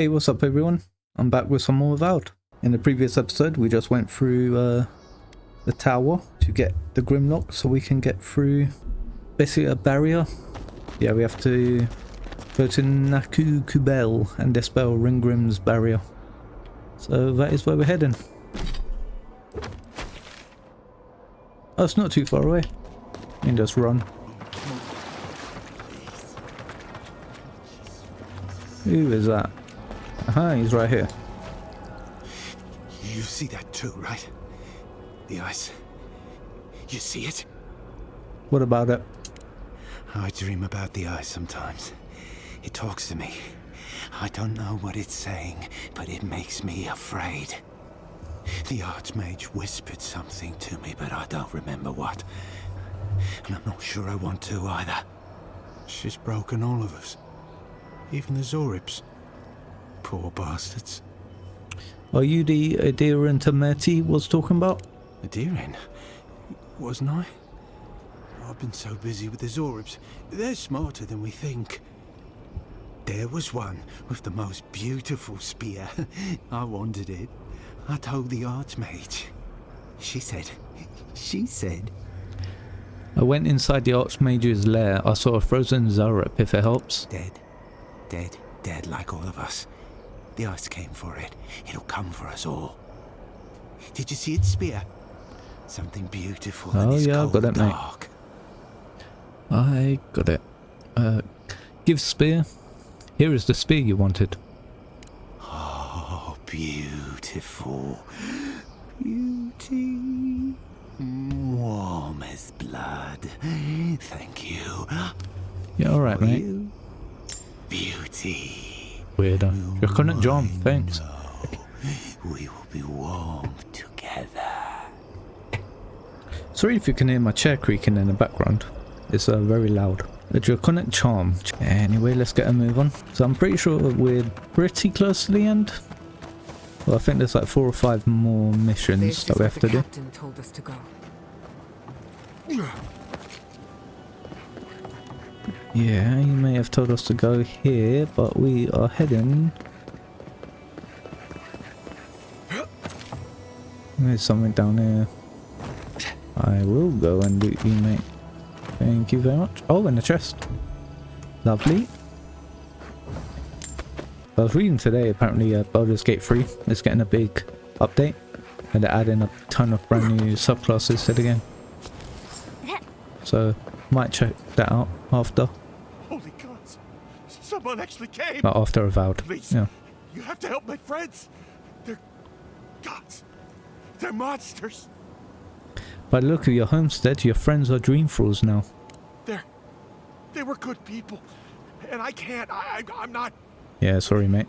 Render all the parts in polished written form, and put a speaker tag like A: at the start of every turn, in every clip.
A: Hey, what's up everyone? I'm back with some more Avowed. In the previous episode we just went through the tower to get the Grimlock so we can get through basically a barrier. Yeah, we have to go to Naku Kubel and dispel Ringgrim's barrier. So that is where we're heading. Oh, it's not too far away. We can just run. Who is that? Aha, he's right here.
B: You see that too, right? The ice. You see it?
A: What about it?
B: I dream about the ice sometimes. It talks to me. I don't know what it's saying, but it makes me afraid. The Archmage whispered something to me, but I don't remember what. And I'm not sure I want to either. She's broken all of us. Even the Zoribs. Poor bastards.
A: Are you the Aedyr and Tamerti was talking about?
B: Aedyr, wasn't I? I've been so busy with the Zoribs. They're smarter than we think. There was one with the most beautiful spear. I wanted it. I told the Archmage. She said...
A: I went inside the Archmage's lair. I saw a frozen Zorib, if it helps.
B: Dead like all of us. The ice came for it. It'll come for us all. Did you see its spear? Something beautiful.
A: Oh yeah,
B: I've
A: got it, mate. I got it. Give spear. Here is the spear you wanted.
B: Oh, beautiful. Beauty. Warm as blood. Thank you.
A: Yeah, alright, mate.
B: Beauty.
A: Weirdo. You couldn't jump, thanks.
B: We will be warm together.
A: Sorry if you can hear my chair creaking in the background. It's very loud. A draconic charm. Anyway, let's get a move on. So I'm pretty sure we're pretty close to the end. Well, I think there's like 4 or 5 more missions that we have to do.
C: Captain told us to go.
A: Yeah, you may have told us to go here, but we are heading... There's something down here. I will go and loot you, mate. Thank you very much. Oh, and a chest. Lovely. I was reading today, apparently Baldur's Gate 3 is getting a big update. And they're adding a ton of brand new subclasses to the game. So, might check that out after.
D: Holy gods! Someone actually came!
A: Not after Avowed.
D: Please,
A: yeah.
D: You have to help my friends! They're gods! They're monsters!
A: By the look of your homestead, your friends are dream thralls now.
D: They were good people. And I can't, I'm not...
A: Yeah, sorry, mate.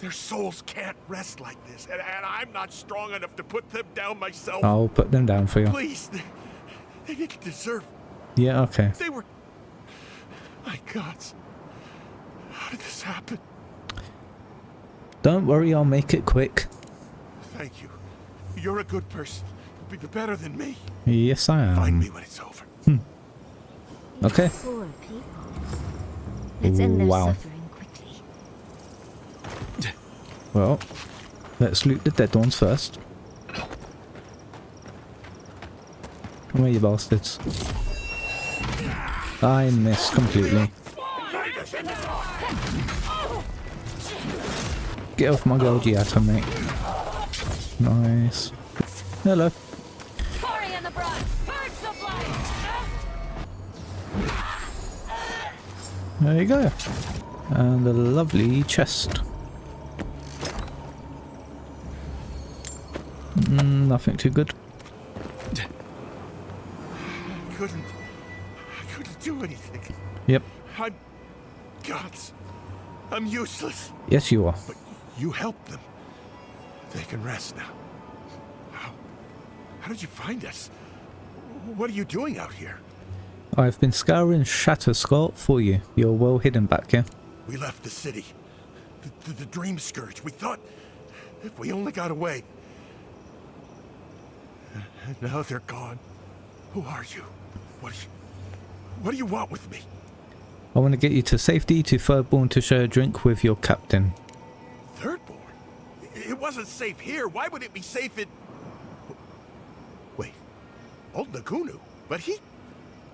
D: Their souls can't rest like this. And I'm not strong enough to put them down myself.
A: I'll put them down for you.
D: Please, they didn't deserve...
A: Yeah, okay.
D: They were... My gods. How did this happen?
A: Don't worry, I'll make it quick.
D: Thank you. You're a good person. You'll be better than me.
A: Yes, I am.
D: Find me when it's over.
A: Okay.
C: Poor people. Let's end their suffering quickly.
A: Well, let's loot the dead ones first. Come here, you bastards. I missed completely. Get off my Golgiata, mate. Nice. Hello. There you go. And a lovely chest. Nothing too good.
D: I couldn't do anything.
A: Yep.
D: Gods. I'm useless.
A: Yes, you are.
D: But you helped them. They can rest now. How did you find us? What are you doing out here?
A: I've been scouring Shatterscott for you. You're well hidden back here.
D: We left the city. The Dream Scourge. We thought if we only got away. And now they're gone. Who are you? What do you want with me?
A: I want to get you to safety to Thirdborn to share a drink with your captain.
D: it wasn't safe here. Why would it be safe in... Wait. Old Nagunu? But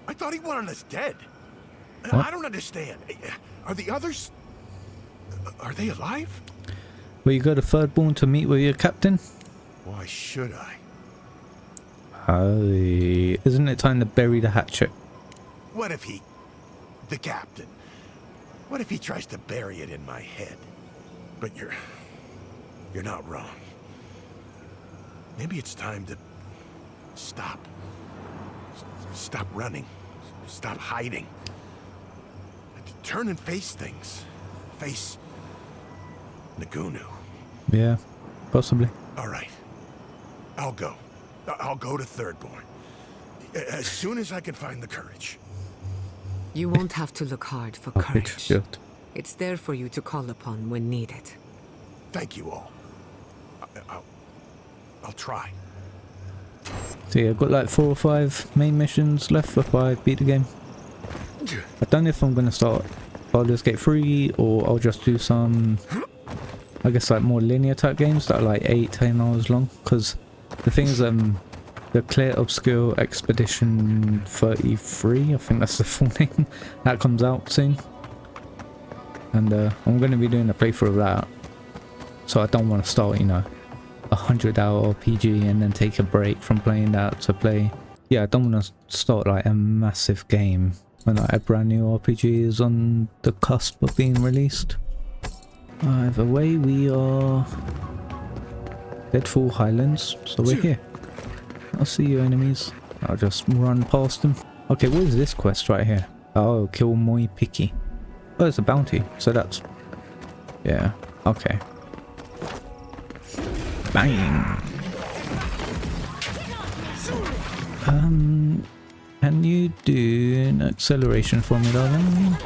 D: I thought he wanted us dead.
A: What?
D: I don't understand. Are the others... Are they alive?
A: Will you go to Thirdborn to meet with your captain?
D: Why should I?
A: Isn't it time to bury the hatchet?
D: What if he... The captain... What if he tries to bury it in my head? But you're not wrong. Maybe it's time to stop. Stop running. Stop hiding. Turn and face things. Face Nagunu.
A: Yeah, possibly.
D: All right. I'll go. I'll go to Thirdborn. As soon as I can find the courage.
E: You won't have to look hard for
A: Oh,
E: courage.
A: shit.
E: It's there for you to call upon when needed.
D: Thank you all. I'll try.
A: So yeah, I've got like 4 or 5 main missions left before I beat the game. I don't know if I'm gonna start Baldur's Gate 3 or I'll just do some, I guess, like more linear type games that are like 8-10 hours long. Because the thing is, the Clear Obscure Expedition 33, I think that's the full name, that comes out soon. And I'm going to be doing a playthrough of that. So I don't want to start, you know, a 100-hour RPG and then take a break from playing that to play. Yeah, I don't want to start like a massive game when like a brand new RPG is on the cusp of being released. Either way, we are Deadfall Highlands, so we're here. I'll see you enemies. I'll just run past them. Okay, what is this quest right here? Oh, kill Moi Piki. Oh, it's a bounty, so that's... Yeah, okay. Bang! Can you do an acceleration for me, darling?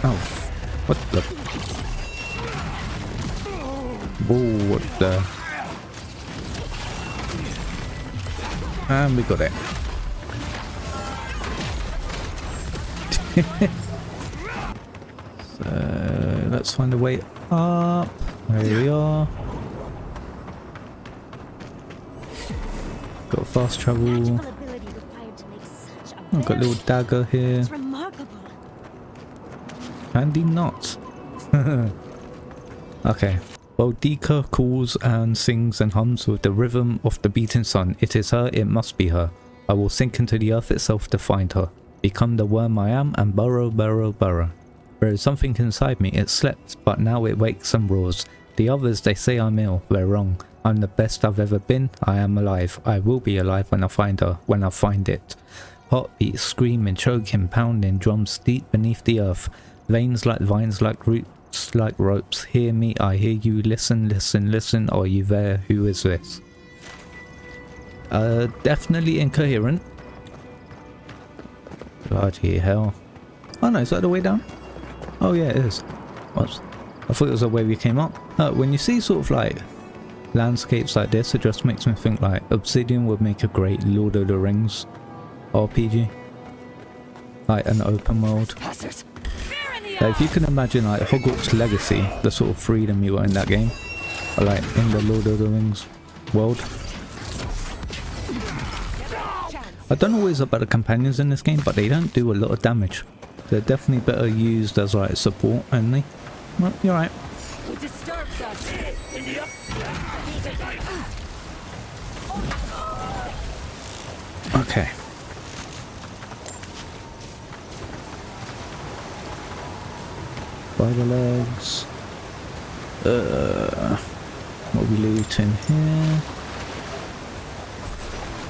A: Oh, what the... Whoa, what the... And we got it. So, let's find a way up. There we are. Got fast travel.
C: Magical ability required to make such a
A: I've got a little dagger here.
C: It's remarkable.
A: Handy knot. Okay. Boudica calls and sings and hums with the rhythm of the beating sun. It is her, it must be her. I will sink into the earth itself to find her. Become the worm I am and burrow, burrow, burrow. There is something inside me, it slept, but now it wakes and roars. The others, they say I'm ill, they're wrong. I'm the best I've ever been, I am alive. I will be alive when I find her, when I find it. Heartbeats, screaming, choking, pounding, drums deep beneath the earth. Veins like vines, like roots, like ropes. Hear me, I hear you, listen, listen, listen. Are you there? Who is this? Definitely incoherent. Bloody hell. Oh no, is that the way down? Oh yeah, it is. Whoops. I thought it was the way we came up. When you see sort of like landscapes like this, it just makes me think like Obsidian would make a great Lord of the Rings RPG. Like an open world. Like if you can imagine like Hogwarts Legacy, the sort of freedom you got in that game, or like in the Lord of the Rings world. I don't know what is about the companions in this game, but they don't do a lot of damage. They're definitely better used as like support only. Well, you're right. Okay. Spider legs. What are we looting here?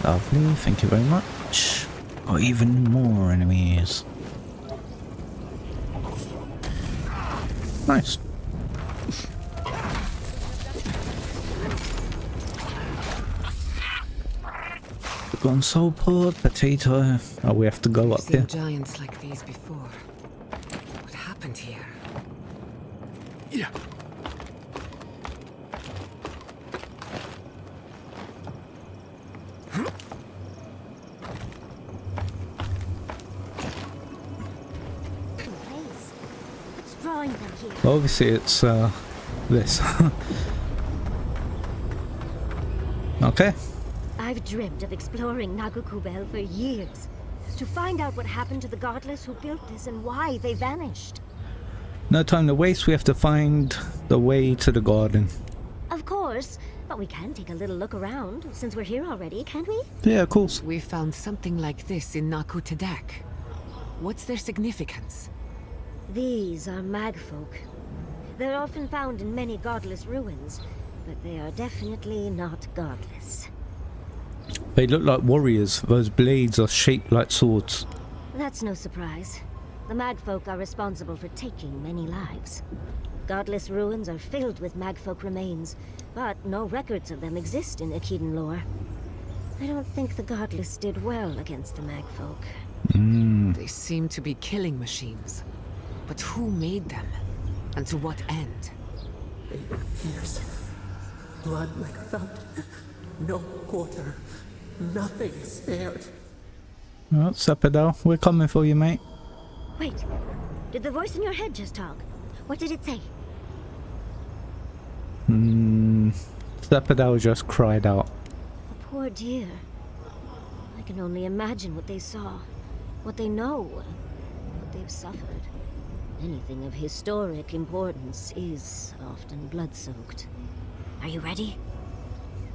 A: Lovely, thank you very much. Oh, even more enemies. Nice. We've gone soul pod, potato. Oh, we have to go up here.
E: Giants like these before. What happened here?
D: Yeah.
C: drawing them here?
A: Obviously it's this. Okay.
C: I've dreamed of exploring Nagukubel for years. To find out what happened to the godless who built this and why they vanished.
A: No time to waste, we have to find the way to the garden.
C: Of course, but we can take a little look around since we're here already, can't we?
A: Yeah, of course.
E: We found something like this in Nakutedak. What's their significance?
C: These are magfolk. They're often found in many godless ruins, but they are definitely not godless.
A: They look like warriors. Those blades are shaped like swords.
C: That's no surprise. The magfolk are responsible for taking many lives. Godless ruins are filled with magfolk remains, but no records of them exist in Aedyr lore. I don't think the godless did well against the magfolk.
E: They seem to be killing machines. But who made them? And to what end?
F: Years. Blood like a fountain. No quarter. Nothing spared.
A: Oh, Sapadal, we're coming for you, mate.
C: Wait, did the voice in your head just talk? What did it say?
A: Sapadal just cried out.
C: A poor dear. I can only imagine what they saw, what they know, what they've suffered. Anything of historic importance is often blood-soaked. Are you ready?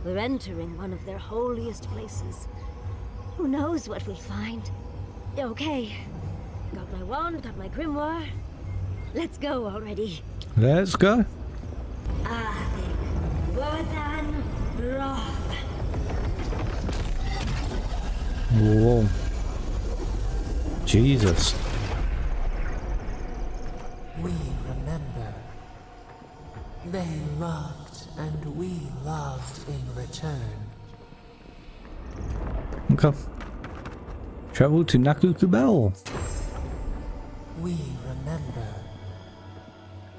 C: We're entering one of their holiest places. Who knows what we'll find? Okay. Got my wand, got my grimoire. Let's go already.
A: Let's go.
C: Lodwyn Roth.
A: Whoa. Jesus.
F: We remember. They loved and we loved in return.
A: Okay. Travel to Nagukubel.
F: We remember.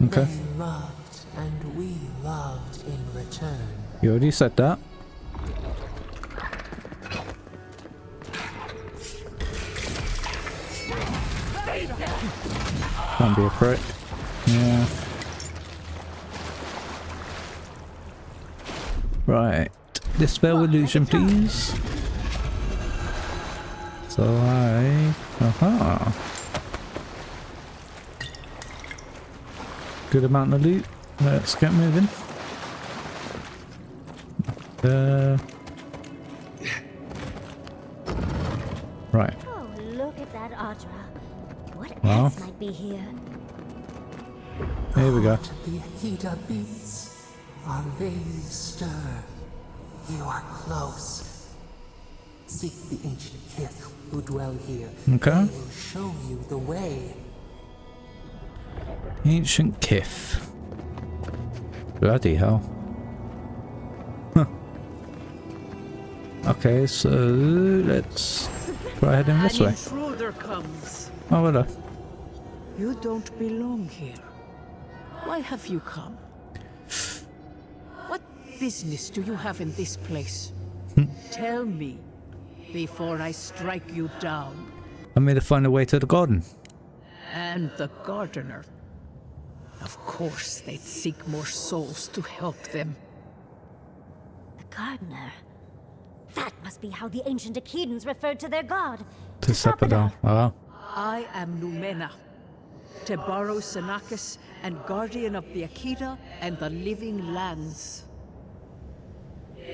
A: Okay.
F: They loved and we loved in return.
A: You already said that. Can't be a prick. Yeah. Right. Dispel illusion, please. So aha. Good amount of loot. Let's get moving. Right.
C: Oh, look at that Aedyr. What
A: Wow.
C: else might be here?
A: Here we go.
F: The Aedyr beats. Our veins stir. You are close. Seek the ancient kith who dwell here.
A: Okay.
F: They will show you the way.
A: Ancient Kith. Bloody hell. Huh. Okay, so let's try heading this way.
G: Intruder comes.
A: Oh, hello.
G: You don't belong here. Why have you come? What business do you have in this place? Tell me, before I strike you down.
A: I'm here to find a way to the garden.
G: And the gardener. Of course, they'd seek more souls to help them.
C: The gardener. That must be how the ancient Aedyrs referred to their god.
A: To Sapadal. Oh.
G: I am Numena, Tebaro Senakis, and guardian of the Aedyr and the living lands.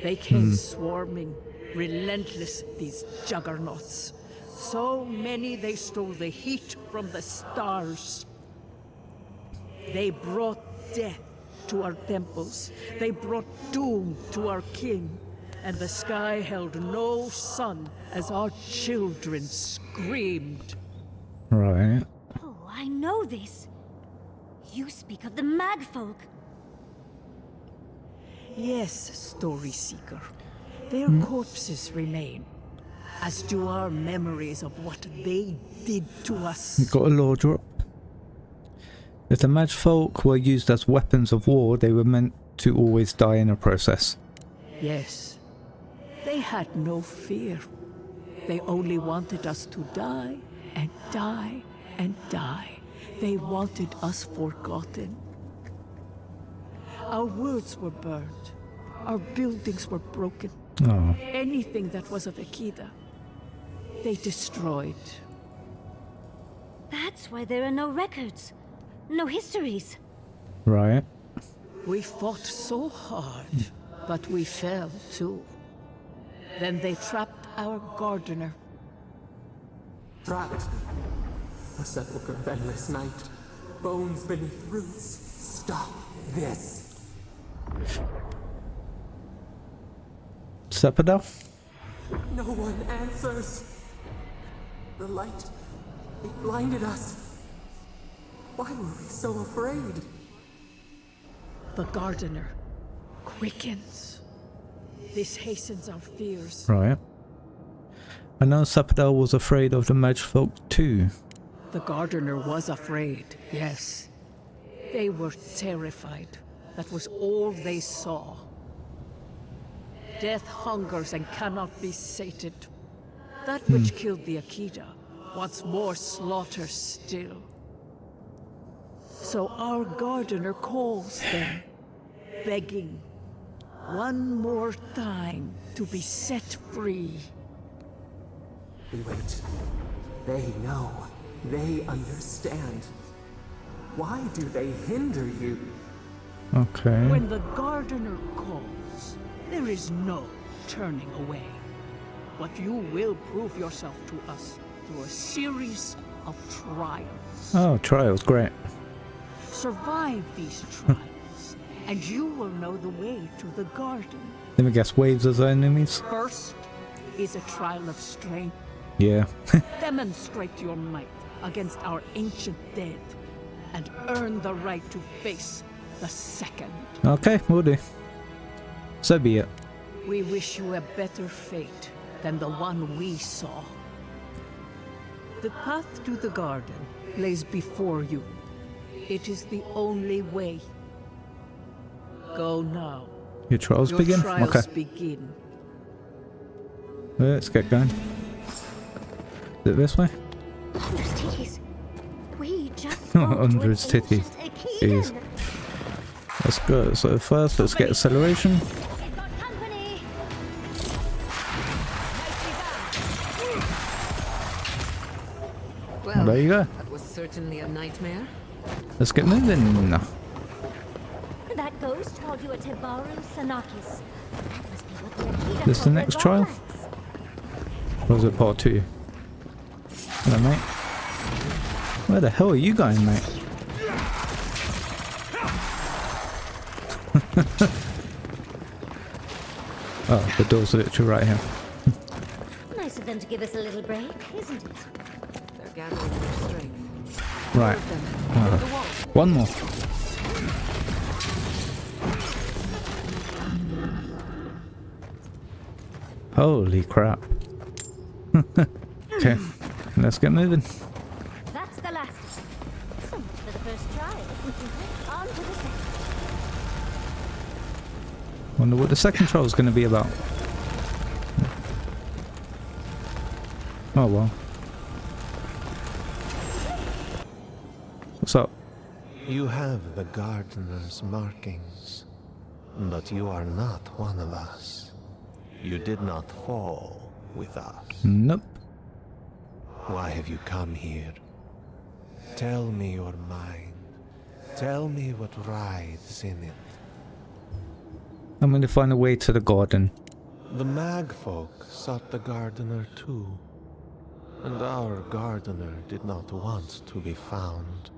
G: They came swarming, relentless, these juggernauts. So many they stole the heat from the stars. They brought death to our temples. They brought doom to our king. And the sky held no sun as our children screamed.
A: Right.
C: Oh, I know this. You speak of the magfolk.
G: Yes, Story Seeker. Their corpses remain, as do our memories of what they did to us.
A: Got a law drop. If the magfolk were used as weapons of war, they were meant to always die in a process.
G: Yes, they had no fear. They only wanted us to die and die and die. They wanted us forgotten. Our words were burned. Our buildings were broken.
A: Oh,
G: Anything that was of Aedyr, they destroyed.
C: That's why there are no records. No histories.
A: right.
G: We fought so hard, but we fell too. Then they trapped our gardener.
F: Trapped. A sepulchre of endless night. Bones beneath roots. Stop this.
A: Sapadal?
F: No one answers. The light, it blinded us. Why were we so afraid?
G: The gardener quickens. This hastens our fears.
A: Right. I know Sapadal was afraid of the Magfolk too.
G: The gardener was afraid, yes. They were terrified. That was all they saw. Death hungers and cannot be sated. That which killed the Aedyr wants more slaughter still. So our gardener calls them, begging one more time to be set free.
F: We wait. They know. They understand. Why do they hinder you?
A: Okay.
G: When the gardener calls, there is no turning away. But you will prove yourself to us through a series of trials.
A: Oh, trials, great.
G: Survive these trials, and you will know the way to the garden.
A: Let me guess, waves as enemies?
G: First is a trial of strength.
A: Yeah.
G: Demonstrate your might against our ancient dead, and earn the right to face the second.
A: Okay, we'll do. So be it.
G: We wish you a better fate than the one we saw. The path to the garden lays before you. It is the only way. Go now.
A: Your trials
G: Your
A: begin?
G: trials
A: Okay.
G: begin.
A: Let's get going. Is it this way?
C: Hundreds titties. We just spoke to an
A: Hundreds titties.
C: ancient
A: Jeez.
C: Aedyr.
A: Let's go. So first, let's get acceleration.
C: We've got company.
E: Well,
A: There you go.
E: that was certainly a nightmare.
A: Let's get moving.
C: That ghost told you a Tebaru Sanakis. That must be what the Aedyr
A: This the
C: called their
A: next trial?
C: godlands.
A: Or was it part 2? Hello, mate. Where the hell are you going, mate? Oh, the door's literally right here.
C: Nice of them to give us a little break, isn't it?
E: They're gathering their strength.
A: Right.
E: Of them. Over the wall.
A: One more. Holy crap. Okay, let's get moving.
C: That's the last. So much for the first trial. On to the second.
A: Wonder what the second trial is going to be about. Oh well. What's up?
H: You have the gardener's markings, but you are not one of us. You did not fall with us.
A: Nope.
H: Why have you come here? Tell me your mind. Tell me what rides in it.
A: I'm going to find a way to the garden.
H: The Magfolk sought the gardener too, and our gardener did not want to be found.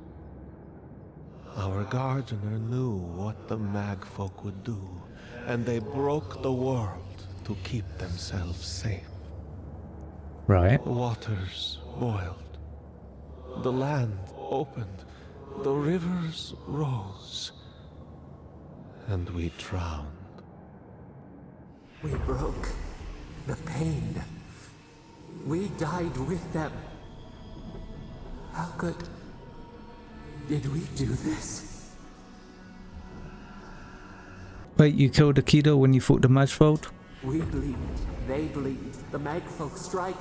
H: Our gardener knew what the Magfolk would do, and they broke the world to keep themselves safe.
A: Right.
H: The waters boiled. The land opened. The rivers rose. And we drowned.
F: We broke the pain. We died with them. How good did we do this?
A: Wait, you killed Aedyr when you fought the Magfolk?
F: We bleed, they bleed, the Magfolk strike.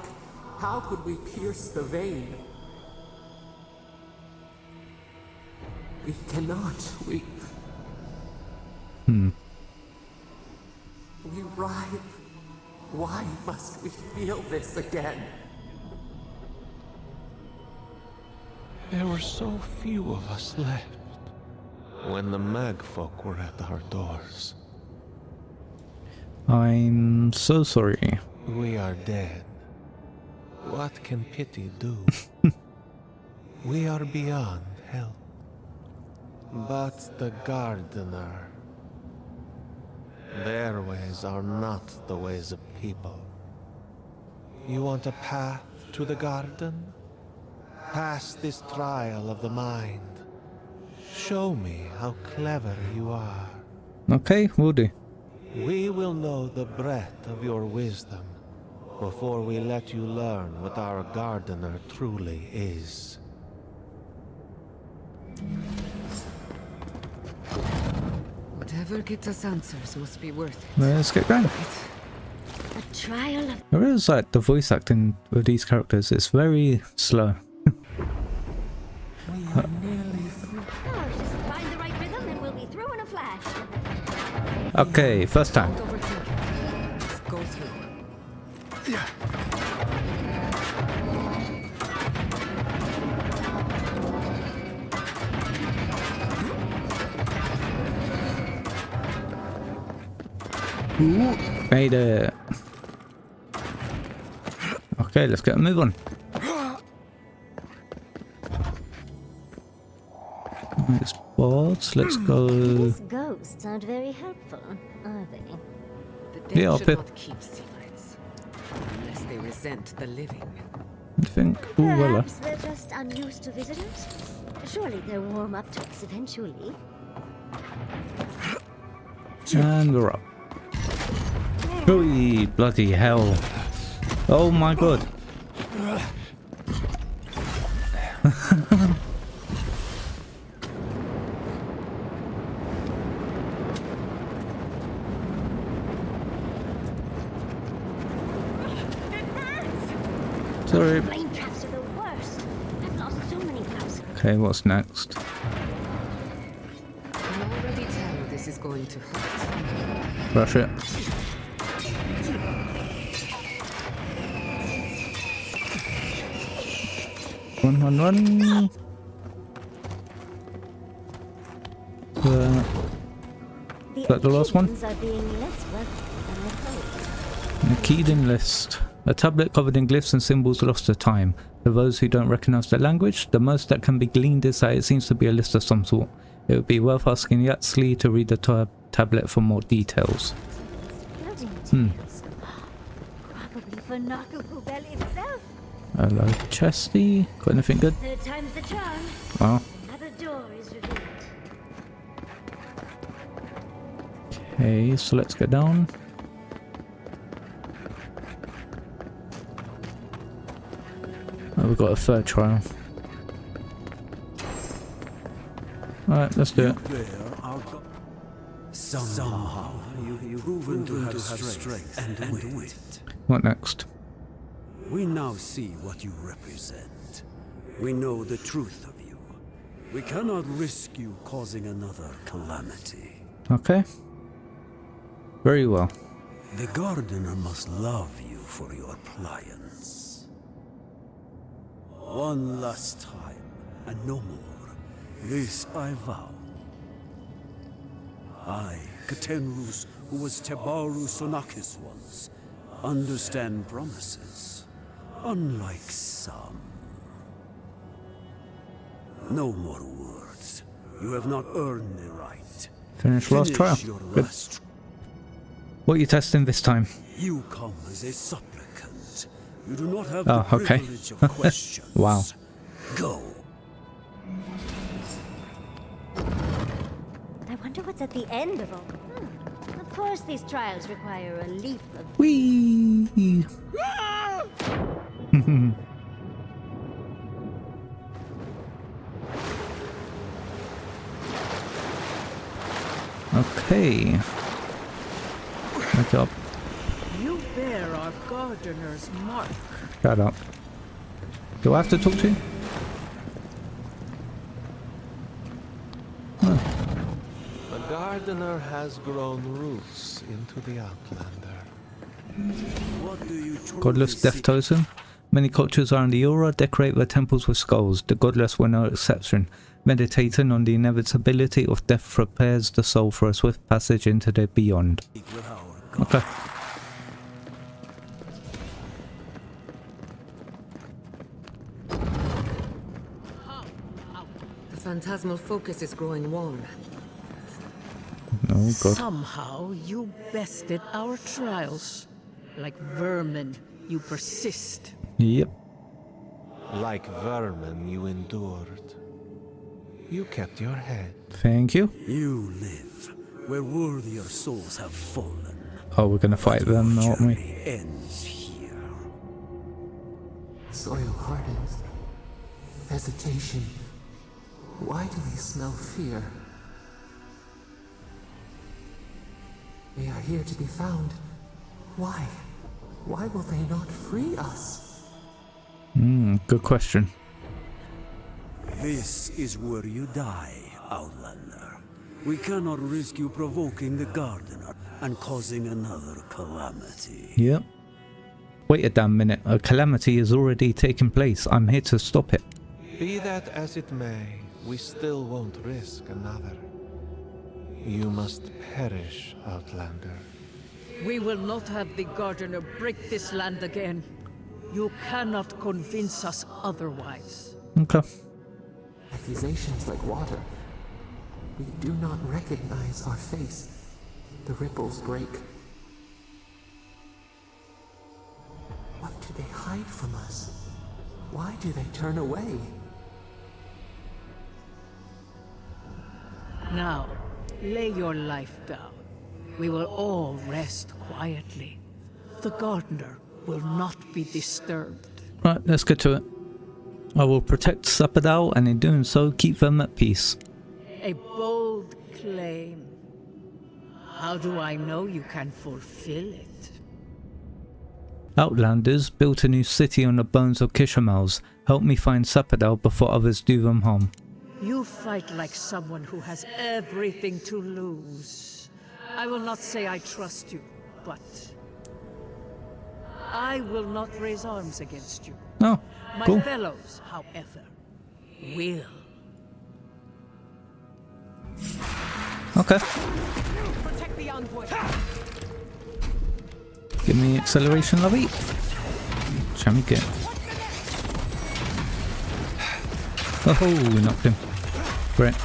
F: How could we pierce the vein? We cannot weep.
A: Hmm.
F: We writhe. Why must we feel this again?
H: There were so few of us left when the Magfolk were at our doors.
A: I'm so sorry.
H: We are dead. What can pity do? We are beyond help. But the Gardener, their ways are not the ways of people. You want a path to the garden? Pass this trial of the mind. Show me how clever you are.
A: Okay, will do.
H: We will know the breadth of your wisdom before we let you learn what our Gardener truly is.
E: Whatever gets us answers must be worth it.
A: Let's get going.
C: A trial of...
A: I realise like the voice acting of these characters is very slow.
F: We are nearly through.
C: Oh, just find the right rhythm and we'll be through in a flash.
A: Okay, first time.
E: Don't overthink it. Just go through.
A: Made it. Okay, let's get a move on. Nice boards. Let's go.
C: These ghosts aren't very helpful, are they?
E: The dead
A: Yeah,
E: should
A: Pip.
E: not keep secrets unless they resent the living.
A: I think. Ooh, well.
C: Perhaps they're just unused to visitors. Surely they'll warm up to us eventually.
A: And we're up. Holy bloody hell. Oh my god. Sorry.
C: Flame traps are the worst. I've lost so many traps.
A: Okay, what's next?
E: I can already tell this is going to hurt.
A: Rush it. Run, run, run. Is that the last one?
C: Are being less welcome than I hoped.
A: A keyed-in list. A tablet covered in glyphs and symbols lost to time. For those who don't recognize the language, the most that can be gleaned is that it seems to be a list of some sort. It would be worth asking Yaxley to read the tablet for more details.
C: Bloody details. Probably for Nakukubel himself.
A: Hello, Chesty. Got anything good?
C: Third time's the charm.
A: Wow.
C: Another door is revealed.
A: Okay, so let's go down. Oh, we've got a third trial. Alright, let's do it.
B: Somehow you've proven to have strength and wit.
A: What next?
I: We now see what you represent. We know the truth of you. We cannot risk you causing another calamity.
A: Okay. Very well.
I: The Gardener must love you for your pliance. One last time, and no more. This I vow. I, Katenrus, who was Tebaru Sonakis once, understand promises, unlike some. No more words. You have not earned the right.
A: Finish last trial.
I: Your
A: Good.
I: last
A: What are you testing this time?
I: You come as a supplicant. You do not have
A: Oh,
I: the
A: okay.
I: privilege of questions.
A: Wow.
I: Go.
C: I wonder what's at the end of all. Of course, these trials require a leap of...
A: Whee! Okay. Wake up.
G: You bear our Gardener's mark.
A: Shut up. Do I have to talk to you?
H: Gardener has grown roots into the Outlander.
I: What do you truly
A: Godless death
I: seek?
A: totem. Many cultures around the Eora decorate their temples with skulls. The godless were no exception. Meditating on the inevitability of death prepares the soul for a swift passage into the beyond.
I: With our God.
A: Okay.
E: The phantasmal focus is growing warm.
A: Oh god.
G: Somehow you bested our trials. Like vermin, you persist.
A: Yep.
H: Like vermin, you endured. You kept your head.
A: Thank you.
I: You live where worthier souls have fallen.
A: Oh, we're gonna fight them, aren't we?
I: Journey ends here.
F: Soil hardens. Hesitation. Why do they smell fear? They are here to be found. Why? Why will they not free us?
A: Good question.
I: This is where you die, Outlander. We cannot risk you provoking the Gardener and causing another calamity.
A: Yep. Wait a damn minute. A calamity is already taking place. I'm here to stop it.
H: Be that as it may, we still won't risk another. You must perish, Outlander.
G: We will not have the Gardener break this land again. You cannot convince us otherwise.
A: Okay.
F: Accusations like water. We do not recognize our face. The ripples break. What do they hide from us? Why do they turn away?
G: Now, lay your life down. We will all rest quietly. The Gardener will not be disturbed.
A: Right, let's get to it. I will protect Sapadal, and in doing so, keep them at peace.
G: A bold claim. How do I know you can fulfill it?
A: Outlanders built a new city on the bones of Kishamals. Help me find Sapadal before others do them harm.
G: You fight like someone who has everything to lose. I will not say I trust you, but I will not raise arms against you.
A: Oh,
G: My
A: cool.
G: fellows, however, will.
A: Okay.
E: Protect the envoy.
A: Give me acceleration, lovey. Shall we get? Oh, we knocked him. Great.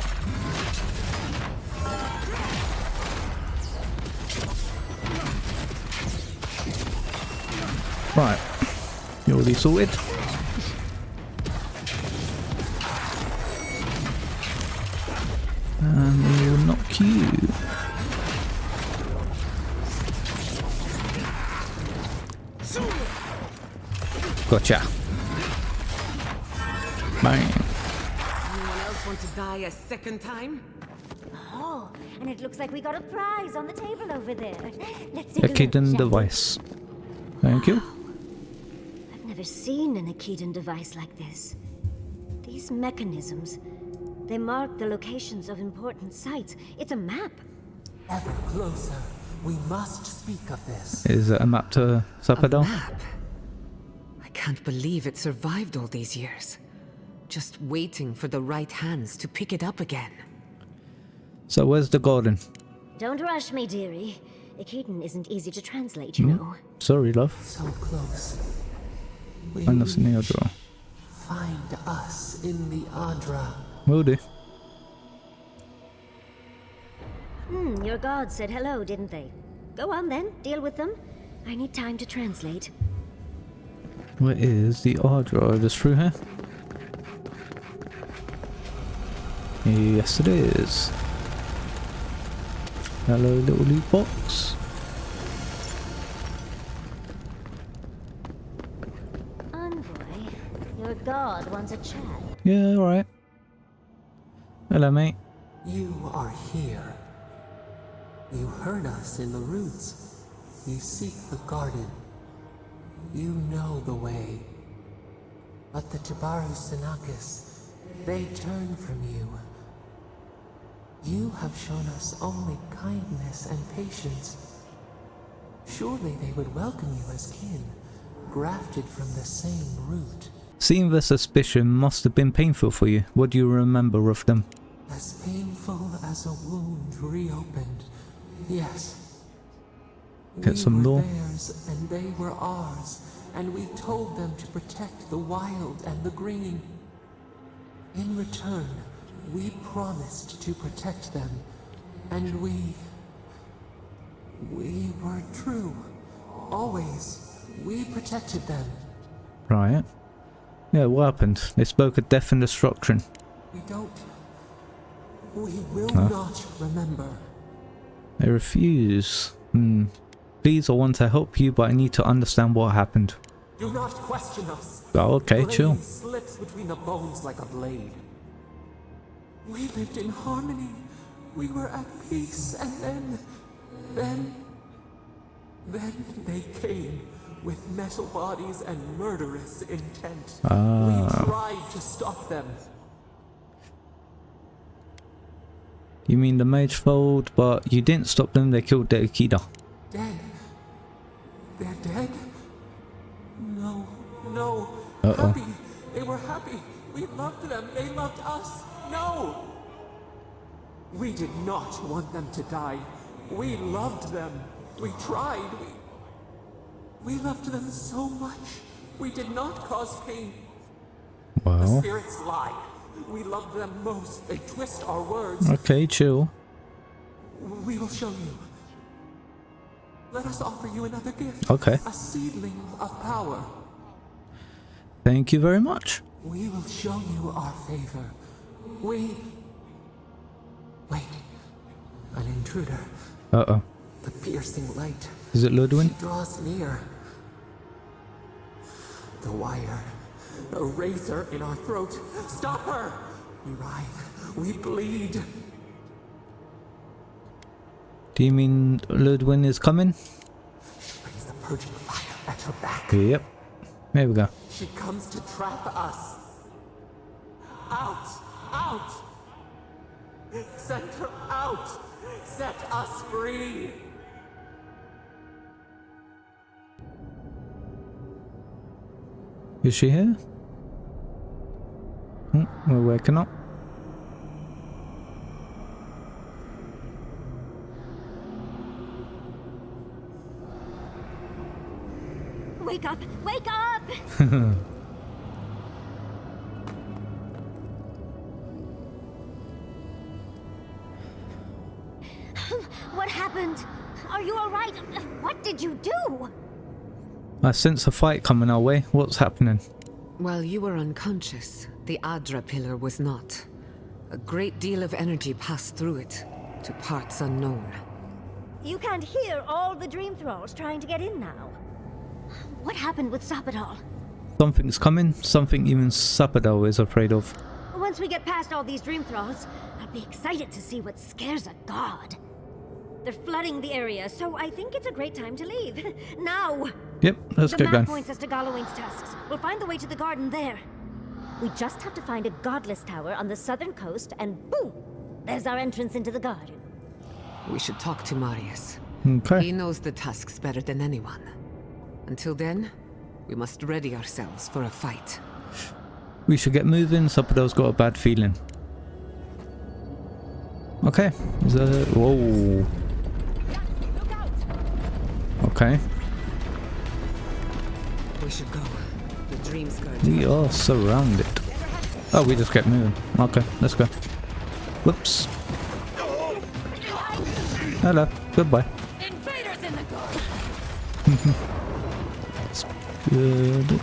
A: Right. You already sorted? And we will knock you. Gotcha. Bang.
E: Anyone else want to die a second time?
C: Oh, and it looks like we got a prize on the table over there. Let's take a look,
A: Echidna
C: shall we?
A: device. Thank you.
C: I've never seen an Echidna device like this. These mechanisms, they mark the locations of important sites. It's a map.
F: Ever closer. We must speak of this.
A: Is it a map to Sapadal?
E: Map. I can't believe it survived all these years. Just waiting for the right hands to pick it up again.
A: So where's the garden?
C: Don't rush me, dearie. Echidna isn't easy to translate, you know.
A: Sorry, love.
F: So close. We
A: Find us in the Aedyr.
F: find us in the Aedyr.
A: Will do.
C: Your gods said hello, didn't they? Go on then, deal with them. I need time to translate.
A: Where is the Aedyr? Is through here? Yes, it is. Hello, little loot box.
C: Envoy, your god wants a chat.
A: Yeah, alright. Hello, mate.
F: You are here. You heard us in the roots. You seek the garden. You know the way. But the Tabaru Sanakis, they turn from you. You have shown us only kindness and patience. Surely they would welcome you as kin, grafted from the same root.
A: Seeing the suspicion must have been painful for you. What do you remember of them?
F: As painful as a wound reopened, yes.
A: Get some
F: We were
A: lore.
F: theirs and they were ours, and we told them to protect the wild and the green. In return, we promised to protect them, and we were true. Always, we protected them.
A: Right. Yeah, what happened? They spoke of death and destruction.
F: We will not remember.
A: They refuse. Please, I want to help you, but I need to understand what happened.
F: Do not question us.
A: Oh, okay, chill.
F: Blade slips between the bones like a blade. We lived in harmony. We were at peace, and then they came with metal bodies and murderous intent. We tried to stop them.
A: You mean the mage fold, but you didn't stop them, they killed the Aedyr.
F: Dead? They're dead? No. Happy. They were happy. We loved them. They loved us. No! We did not want them to die. We loved them. We tried. We loved them so much. We did not cause pain. The
A: Well,
F: spirits lie. We love them most. They twist our words.
A: okay, chill.
F: We will show you. Let us offer you another gift.
A: Okay.
F: A seedling of power.
A: Thank you very much.
F: We will show you our favor. Wait. An intruder.
A: Uh-oh.
F: The piercing light.
A: Is it Lodwyn?
F: She draws near. The wire. A razor in our throat. Stop her! We writhe. We bleed.
A: Do you mean Lodwyn is coming?
F: She brings the purging fire at her back.
A: Yep. There we go.
F: She comes to trap us. Out! Send her out! Set us free!
A: Is she here? We're waking up.
C: Wake up! Wake up! What happened? Are you alright? What did you do?
A: I sense a fight coming our way. What's happening?
E: While you were unconscious, the Aedyr pillar was not. A great deal of energy passed through it, to parts unknown.
C: You can't hear all the dream thralls trying to get in now. What happened with Sapadal?
A: Something's coming. Something even Sapadal is afraid of.
C: Once we get past all these dream thralls, I'll be excited to see what scares a god. They're flooding the area, so I think it's a great time to leave. Now!
A: Yep, let's
C: The
A: get
C: map
A: going.
C: points us to Galloway's tusks. We'll find the way to the garden there. We just have to find a godless tower on the southern coast, and boom! There's our entrance into the garden.
E: We should talk to Marius.
A: Okay.
E: He knows the tusks better than anyone. Until then, we must ready ourselves for a fight.
A: We should get moving. Sapadal's got a bad feeling. Okay. Is there... Whoa. Okay.
E: We should go. The dream scourge.
A: We are surrounded. Oh, we just kept moving. Okay, let's go. Whoops. Hello. Goodbye.
C: Invaders in the garden!
A: Good.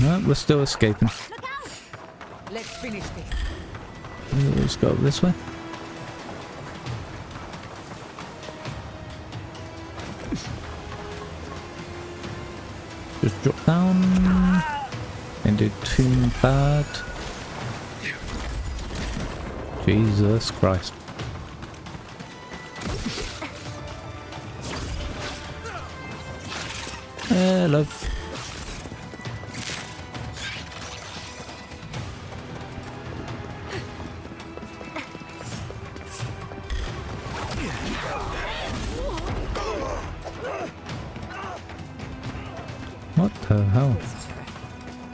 A: No, we're still escaping.
E: Let's finish this.
A: Let's go this way. Just drop down. And do too bad. Jesus Christ. Hello. the hell?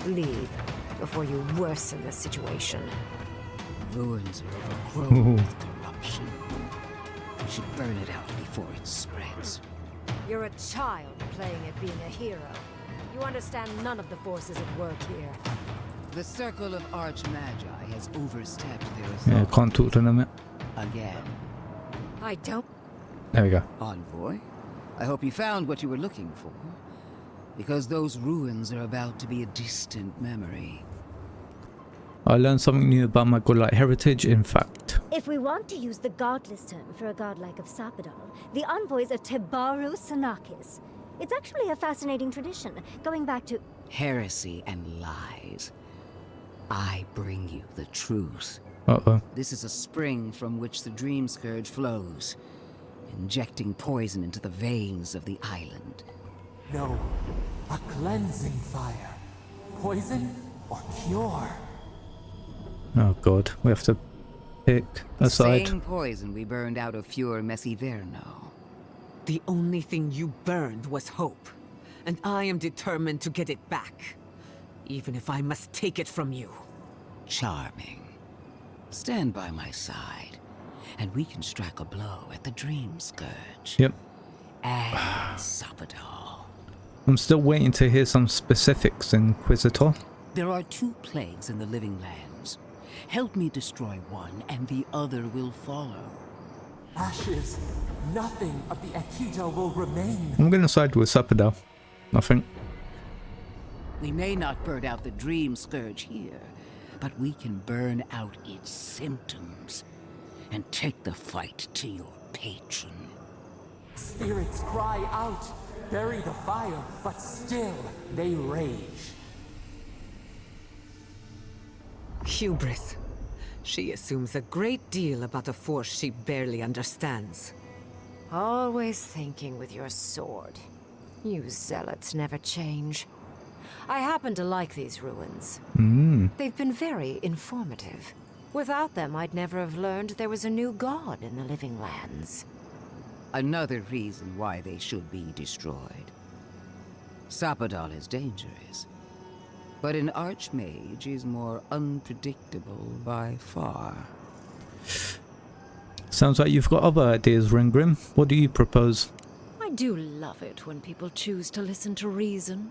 J: Leave before you worsen the situation. Ruins are overgrown with corruption. We should burn it out before it spreads. You're a child playing at being a hero. You understand none of the forces at work here. The circle of Archmagi has overstepped their
A: Yeah,
J: authority
A: can't talk to them yet.
J: again. I don't.
A: There we go.
J: Envoy, I hope you found what you were looking for. Because those ruins are about to be a distant memory.
A: I learned something new about my godlike heritage, in fact.
C: If we want to use the godless term for a godlike of Sapadal, the envoys are Tebaru Sanakis. It's actually a fascinating tradition, going back to
J: Heresy and lies. I bring you the truth.
A: Uh-oh.
J: This is a spring from which the Dream Scourge flows, injecting poison into the veins of the island.
F: No, a cleansing fire. Poison or cure?
A: Oh god, we have to pick a
J: The
A: side.
J: same poison we burned out of Fure Messiverno.
E: The only thing you burned was hope, and I am determined to get it back, even if I must take it from you.
J: Charming. Stand by my side, and we can strike a blow at the Dream Scourge.
A: Yep.
J: And Sapadal.
A: I'm still waiting to hear some specifics, Inquisitor.
J: There are 2 plagues in the Living Lands. Help me destroy one, and the other will follow.
F: Ashes. Nothing of the Aedyr will remain.
A: I'm going to side with Sapadal, I think.
J: We may not burn out the Dream Scourge here, but we can burn out its symptoms and take the fight to your patron.
F: Spirits cry out, bury the fire, but still they rage.
E: Hubris. She assumes a great deal about a force she barely understands.
J: Always thinking with your sword. You zealots never change. I happen to like these ruins. They've been very informative. Without them, I'd never have learned there was a new god in the Living Lands. Another reason why they should be destroyed. Sapadal is dangerous, but an archmage is more unpredictable by far.
A: Sounds like you've got other ideas, Ringgrim. What do you propose?
J: I do love it when people choose to listen to reason.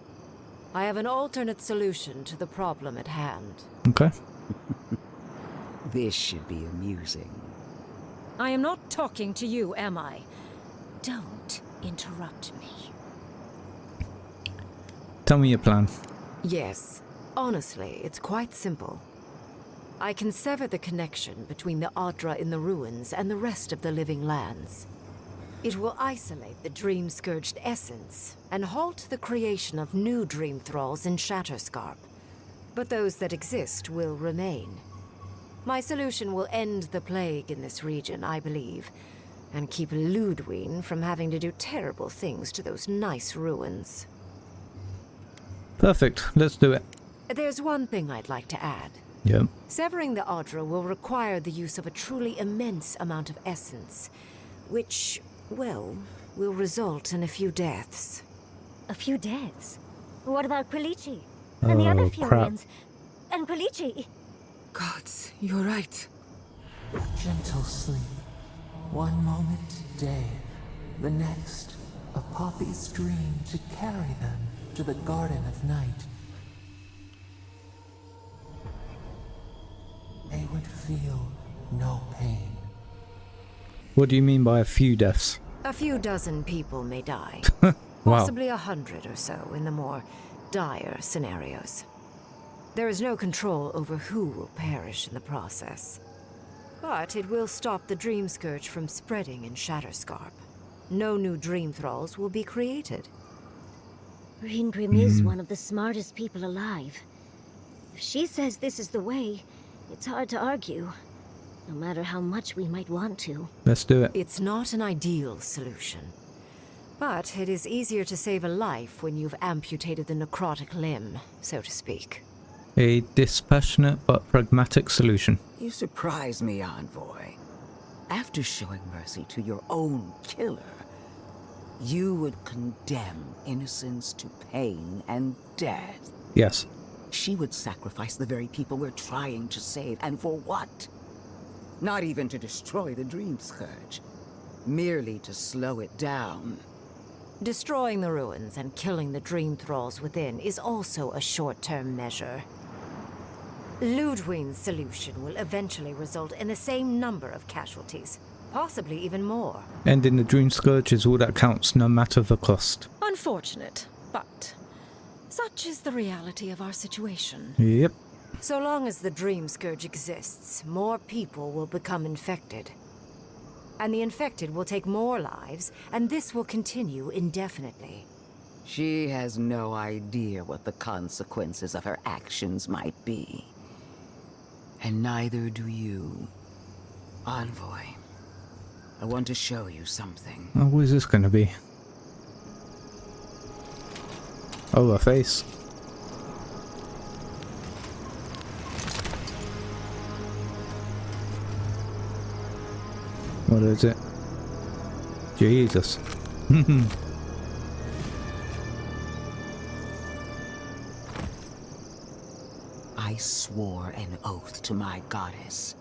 J: I have an alternate solution to the problem at hand.
A: Okay.
J: This should be amusing. I am not talking to you, am I? Don't interrupt me.
A: Tell me your plan.
J: Yes. Honestly, it's quite simple. I can sever the connection between the Aedyr in the ruins and the rest of the Living Lands. It will isolate the Dream-Scourged essence and halt the creation of new Dream Thralls in Shatterscarp. But those that exist will remain. My solution will end the plague in this region, I believe, and keep Lodwyn from having to do terrible things to those nice ruins.
A: Perfect. Let's do it.
J: There's one thing I'd like to add.
A: Yep.
J: Severing the Aedyr will require the use of a truly immense amount of essence, which, well, will result in a few deaths.
C: a few deaths. What about Quilici? And the other Furians? And Quilici?
E: Gods, you're right.
F: Gentle sleep. One moment day, the next, a poppy's dream to carry them to the Garden of Night. They would feel no pain.
A: What do you mean by a few deaths?
J: A few dozen people may die.
A: Wow.
J: Possibly 100 or so in the more dire scenarios. There is no control over who will perish in the process. But it will stop the Dream Scourge from spreading in Shatterscarp. No new Dream Thralls will be created.
C: Ringgrim is one of the smartest people alive. If she says this is the way, it's hard to argue. No matter how much we might want to.
A: Let's do it.
J: It's not an ideal solution. But it is easier to save a life when you've amputated the necrotic limb, so to speak.
A: A dispassionate but pragmatic solution.
J: You surprise me, Envoy. After showing mercy to your own killer,
K: You would condemn innocence to pain and death.
A: Yes.
K: She would sacrifice the very people we're trying to save, and for what? Not even to destroy the Dream Scourge. Merely to slow it down.
J: Destroying the ruins and killing the dream thralls within is also a short-term measure. Lodwyn's solution will eventually result in the same number of casualties, possibly even more.
A: Ending the Dream Scourge is all that counts, no matter the cost.
J: Unfortunate, but such is the reality of our situation.
A: Yep.
J: So long as the Dream Scourge exists, more people will become infected. And the infected will take more lives, and this will continue indefinitely.
K: She has no idea what the consequences of her actions might be. And neither do you. Envoy, I want to show you something.
A: Oh, what is this going to be? Oh, a face. What is it? Jesus.
K: I swore an oath to my goddess.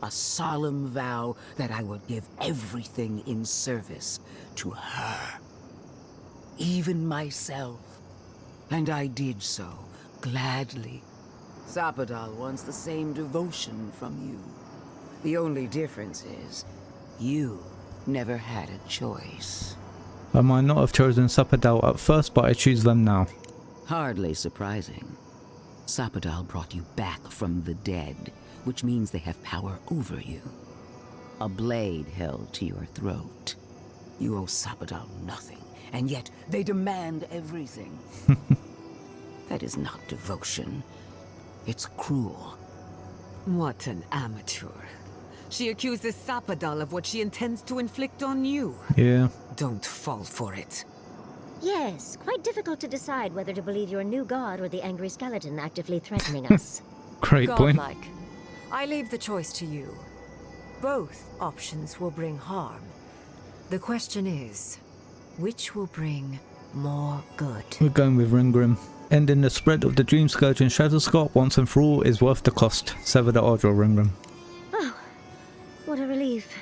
K: A solemn vow that I would give everything in service to her. Even myself. And I did so, gladly. Sapadal wants the same devotion from you. The only difference is, you never had a choice.
A: I might not have chosen Sapadal at first, but I choose them now.
K: Hardly surprising. Sapadal brought you back from the dead, which means they have power over you. A blade held to your throat. You owe Sapadal nothing, and yet they demand everything. That is not devotion. It's cruel.
E: What an amateur. She accuses Sapadal of what she intends to inflict on you.
A: Yeah.
E: Don't fall for it.
C: Yes, quite difficult to decide whether to believe your new god or the angry skeleton actively threatening us.
A: Great point.
J: Godlike. I leave the choice to you. Both options will bring harm. The question is, which will bring more good?
A: We're going with Ringrim. Ending the spread of the Dream Scourge in Shadowscarp once and for all is worth the cost. Sever the Aedyr, Ringrim.
C: Oh, what a relief.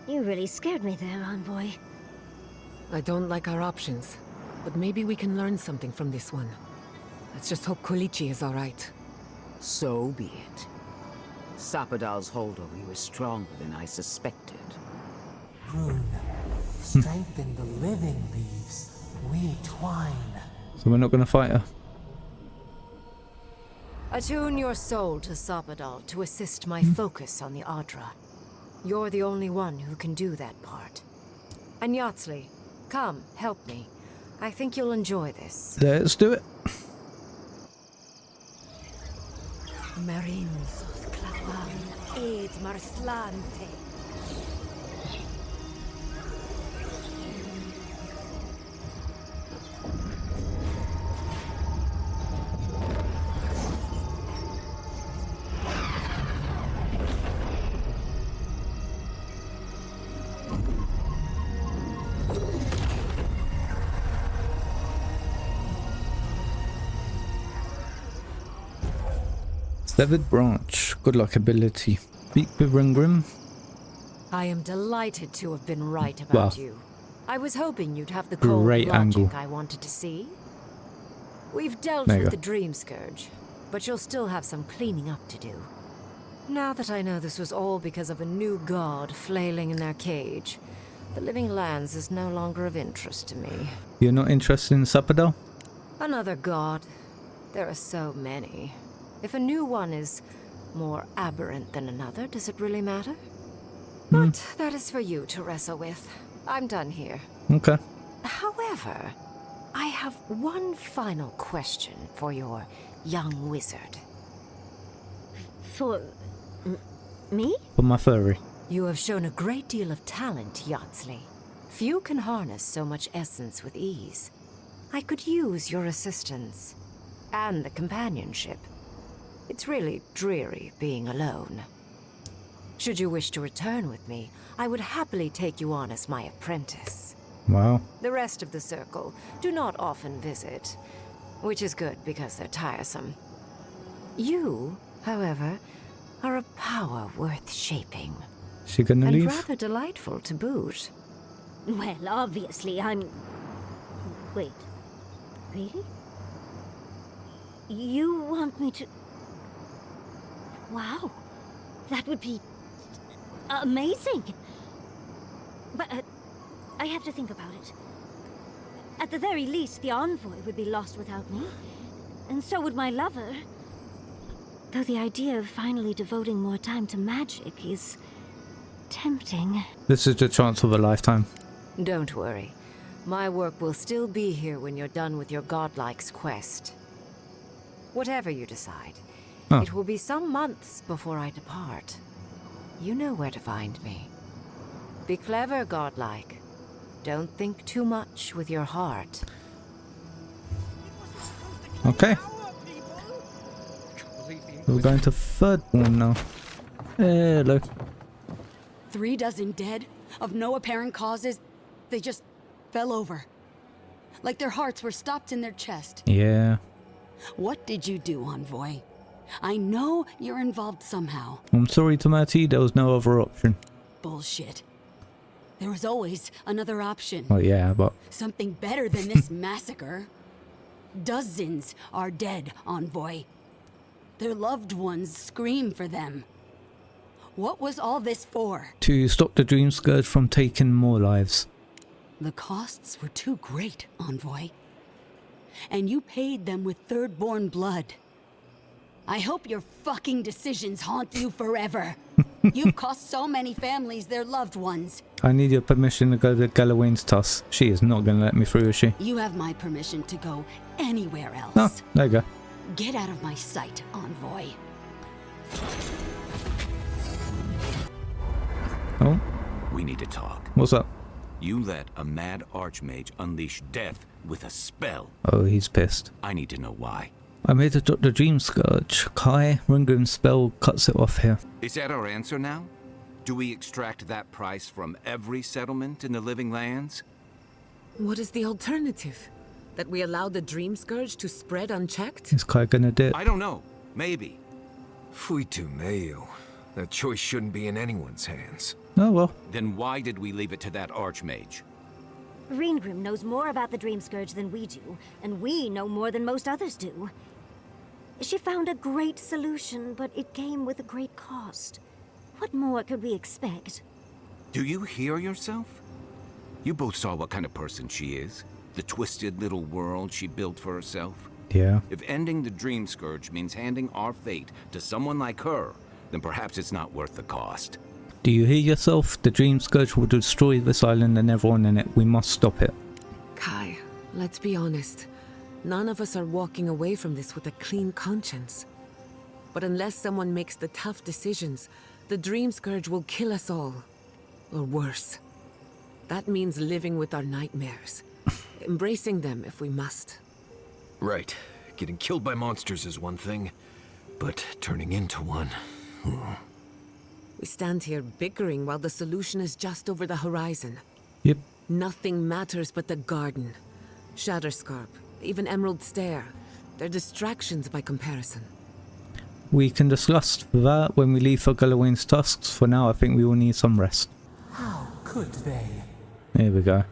C: You really scared me there, Envoy.
E: I don't like our options, but maybe we can learn something from this one. Let's just hope Kolichi is alright.
K: So be it. Sapadal's hold over you is stronger than I suspected.
F: Rune, strengthen the living leaves. We twine.
A: So we're not going to fight her.
J: Attune your soul to Sapadal to assist my focus on the Aedyr. You're the only one who can do that part. And Yatsley, come, help me. I think you'll enjoy this.
A: Let's do it.
J: Marines of Clavan, Aid Marslante.
A: Severed branch. Good luck ability. Speak with Ringrim.
J: I am delighted to have been right about
A: Wow.
J: you. I was hoping you'd have the cold
A: Great
J: logic
A: angle.
J: I wanted to see. We've dealt
A: There you
J: with
A: go.
J: the Dream Scourge, but you'll still have some cleaning up to do. Now that I know this was all because of a new god flailing in their cage, the Living Lands is no longer of interest to me.
A: You're not interested in Sapadal?
J: Another god. There are so many. If a new one is more aberrant than another, does it really matter? But that is for you to wrestle with. I'm done here.
A: Okay.
J: However, I have one final question for your young wizard.
C: For... me?
A: For my furry.
J: You have shown a great deal of talent, Yatsley. Few can harness so much essence with ease. I could use your assistance. And the companionship. It's really dreary being alone. Should you wish to return with me, I would happily take you on as my apprentice.
A: Wow.
J: The rest of the circle do not often visit, which is good because they're tiresome. You, however, are a power worth shaping.
A: She gonna
J: and
A: leave?
J: rather delightful to boot.
C: Well, obviously, I'm... Wait. Really? You want me to... Wow. That would be... amazing. But, I have to think about it. At the very least, the envoy would be lost without me. And so would my lover. Though the idea of finally devoting more time to magic is... tempting.
A: This is the chance of a lifetime.
J: Don't worry. My work will still be here when you're done with your godlike's quest. Whatever you decide, it will be some months before I depart. You know where to find me. Be clever, godlike. Don't think too much with your heart.
A: Okay. We're going to third one now. Hello.
L: 3 dozen dead, of no apparent causes. They just fell over. Like their hearts were stopped in their chest.
A: Yeah.
L: What did you do, Envoy? I know you're involved somehow.
A: I'm sorry, Tomato, there was no other option.
L: Bullshit. There was always another option.
A: Well, yeah, but...
L: Something better than this massacre. Dozens are dead, Envoy. Their loved ones scream for them. What was all this for?
A: To stop the Dream Scourge from taking more lives.
L: The costs were too great, Envoy. And you paid them with third-born blood. I hope your fucking decisions haunt you forever. You've cost so many families their loved ones.
A: I need your permission to go to Galawain's Tusk. She is not going to let me through, is she?
L: You have my permission to go anywhere else.
A: Oh, there you go.
L: Get out of my sight, Envoy.
A: Oh?
B: We need to talk.
A: What's up?
B: You let a mad archmage unleash death with a spell.
A: Oh, he's pissed.
B: I need to know why.
A: I'm here to drop the Dream Scourge. Kai, Ringrim's spell cuts it off here.
B: Is that our answer now? Do we extract that price from every settlement in the Living Lands?
E: What is the alternative? That we allow the Dream Scourge to spread unchecked?
A: Is Kai gonna do it?
B: I don't know. Maybe.
M: Fuitu Mayo. That choice shouldn't be in anyone's hands.
A: Oh, well.
B: Then why did we leave it to that archmage?
C: Ringrim knows more about the Dream Scourge than we do, and we know more than most others do. She found a great solution, but it came with a great cost. What more could we expect?
B: Do you hear yourself? You both saw what kind of person she is. The twisted little world she built for herself.
A: Yeah.
B: If ending the Dream Scourge means handing our fate to someone like her, then perhaps it's not worth the cost.
A: Do you hear yourself? The Dream Scourge will destroy this island and everyone in it. We must stop it.
E: Kai, let's be honest. None of us are walking away from this with a clean conscience. But unless someone makes the tough decisions, the Dream Scourge will kill us all. Or worse. That means living with our nightmares. Embracing them if we must.
M: Right. Getting killed by monsters is one thing, but turning into one...
E: We stand here bickering while the solution is just over the horizon.
A: Yep.
E: Nothing matters but the garden. Shatterscarp, even Emerald Stair. They're distractions by comparison.
A: We can discuss that when we leave for Galawain's Tusks. For now, I think we will need some rest.
F: How could they?
A: Here we go.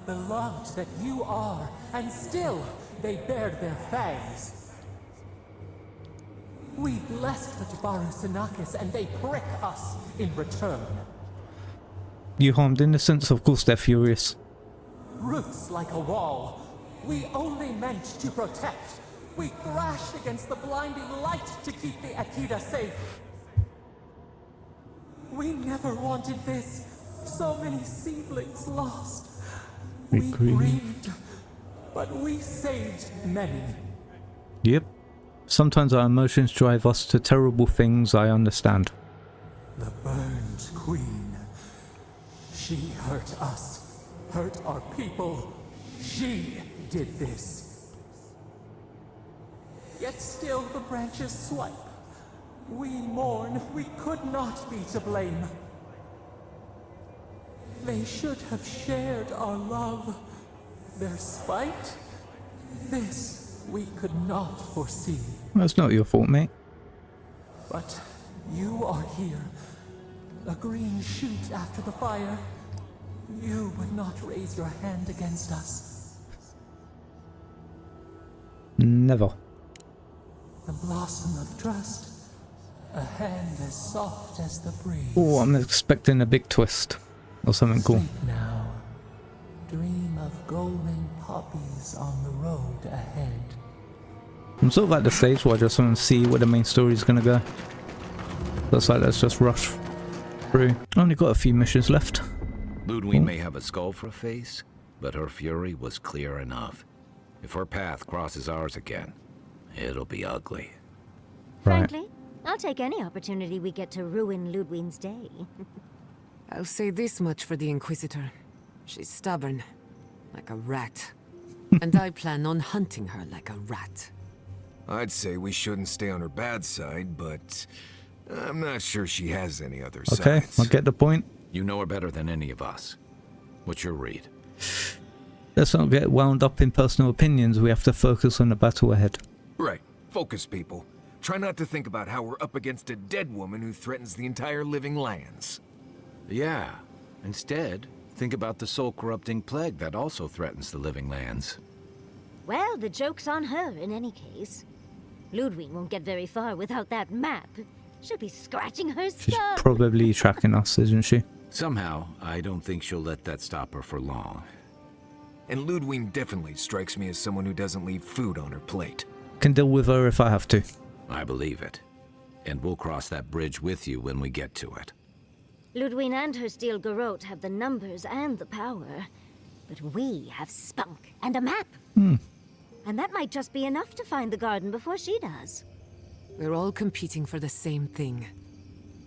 F: Beloved that you are, and still they bared their fangs. We blessed the Tabaru and they prick us in return.
A: You harmed innocents, of course they're furious.
F: Roots like a wall. We only meant to protect. We thrashed against the blinding light to keep the Aedyr safe. We never wanted this. So many seedlings lost. We grieved, but we saved many.
A: Yep. Sometimes our emotions drive us to terrible things, I understand.
F: The burned queen. She hurt us, hurt our people. She did this. Yet still the branches swipe. We mourn, we could not be to blame. They should have shared our love. Their spite? This we could not foresee.
A: That's not your fault, mate.
F: But you are here. A green shoot after the fire. You would not raise your hand against us.
A: Never.
F: The blossom of trust. A hand as soft as the breeze.
A: Oh, I'm expecting a big twist. Or something cool.
F: Sleep now. Dream of golden poppies on the road ahead.
A: I'm sort of at the stage where I just want to see where the main story is going to go. Looks like let's just rush through. Only got a few missions left.
M: Lodwyn may have a skull for a face, but her fury was clear enough. If her path crosses ours again, it'll be ugly.
C: Frankly, I'll take any opportunity we get to ruin Lodwyn's day.
E: I'll say this much for the Inquisitor. She's stubborn, like a rat. And I plan on hunting her like a rat.
M: I'd say we shouldn't stay on her bad side, but I'm not sure she has any other
A: Okay,
M: sides.
A: I get the point.
M: You know her better than any of us. What's your read?
A: Let's not get wound up in personal opinions. We have to focus on the battle ahead.
M: Right. Focus, people. Try not to think about how we're up against a dead woman who threatens the entire living lands. Yeah. Instead, think about the soul-corrupting plague that also threatens the living lands.
C: Well, the joke's on her in any case. Lodwyn won't get very far without that map. She'll be scratching her
A: She's
C: skull.
A: probably tracking us, isn't she?
M: Somehow, I don't think she'll let that stop her for long. And Lodwyn definitely strikes me as someone who doesn't leave food on her plate.
A: Can deal with her if I have to.
M: I believe it. And we'll cross that bridge with you when we get to it.
C: Lodwyn and her steel garrote have the numbers and the power. But we have spunk and a map. And that might just be enough to find the garden before she does.
E: We're all competing for the same thing.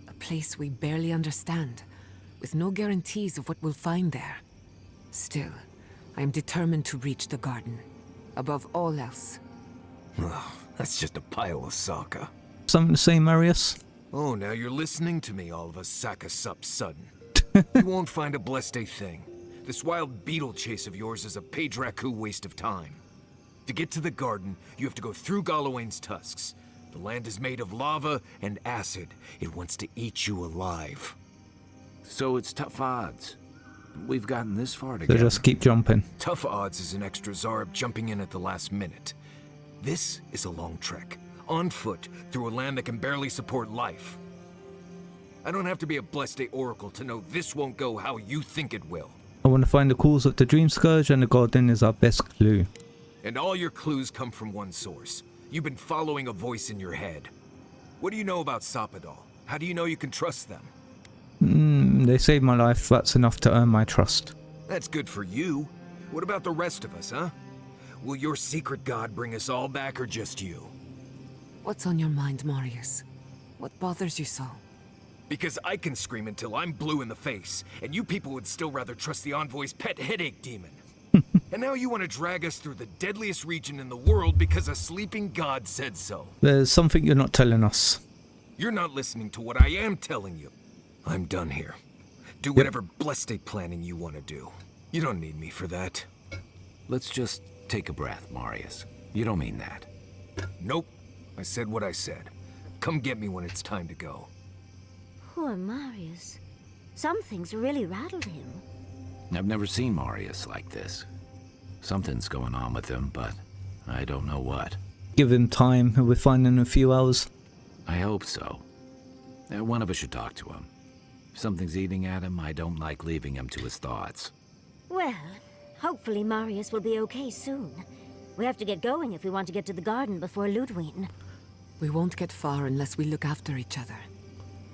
E: A place we barely understand, with no guarantees of what we'll find there. Still, I am determined to reach the garden, above all else.
M: Oh, that's just a pile of soccer.
A: Something to say, Marius?
M: Oh, now you're listening to me, all of a sack of sup sudden. You won't find a blessed a thing. This wild beetle chase of yours is a Padraku waste of time. To get to the garden, you have to go through Galawain's tusks. The land is made of lava and acid. It wants to eat you alive. So it's tough odds. We've gotten this far
A: So
M: together.
A: just keep jumping.
M: Tough odds is an extra Zarb jumping in at the last minute. This is a long trek, on foot, through a land that can barely support life. I don't have to be a Blessed Oracle to know this won't go how you think it will.
A: I want to find the cause of the Dream Scourge, and the garden is our best clue.
M: And all your clues come from one source. You've been following a voice in your head. What do you know about Sapadal? How do you know you can trust them?
A: They saved my life. That's enough to earn my trust.
M: That's good for you. What about the rest of us, huh? Will your secret god bring us all back, or just you?
E: What's on your mind, Marius? What bothers you so?
M: Because I can scream until I'm blue in the face, and you people would still rather trust the Envoy's pet headache demon. And now you want to drag us through the deadliest region in the world because a sleeping god said so.
A: There's something you're not telling us.
M: You're not listening to what I am telling you. I'm done here. Do whatever blessed planning you want to do. You don't need me for that. Let's just take a breath, Marius. You don't mean that. Nope. I said what I said. Come get me when it's time to go.
C: Poor Marius. Some things really rattled him.
M: I've never seen Marius like this. Something's going on with him, but I don't know what.
A: Give him time, and we'll find in a few hours.
M: I hope so. One of us should talk to him. If something's eating at him, I don't like leaving him to his thoughts.
C: Well, hopefully Marius will be okay soon. We have to get going if we want to get to the garden before Lodwyn.
E: We won't get far unless we look after each other.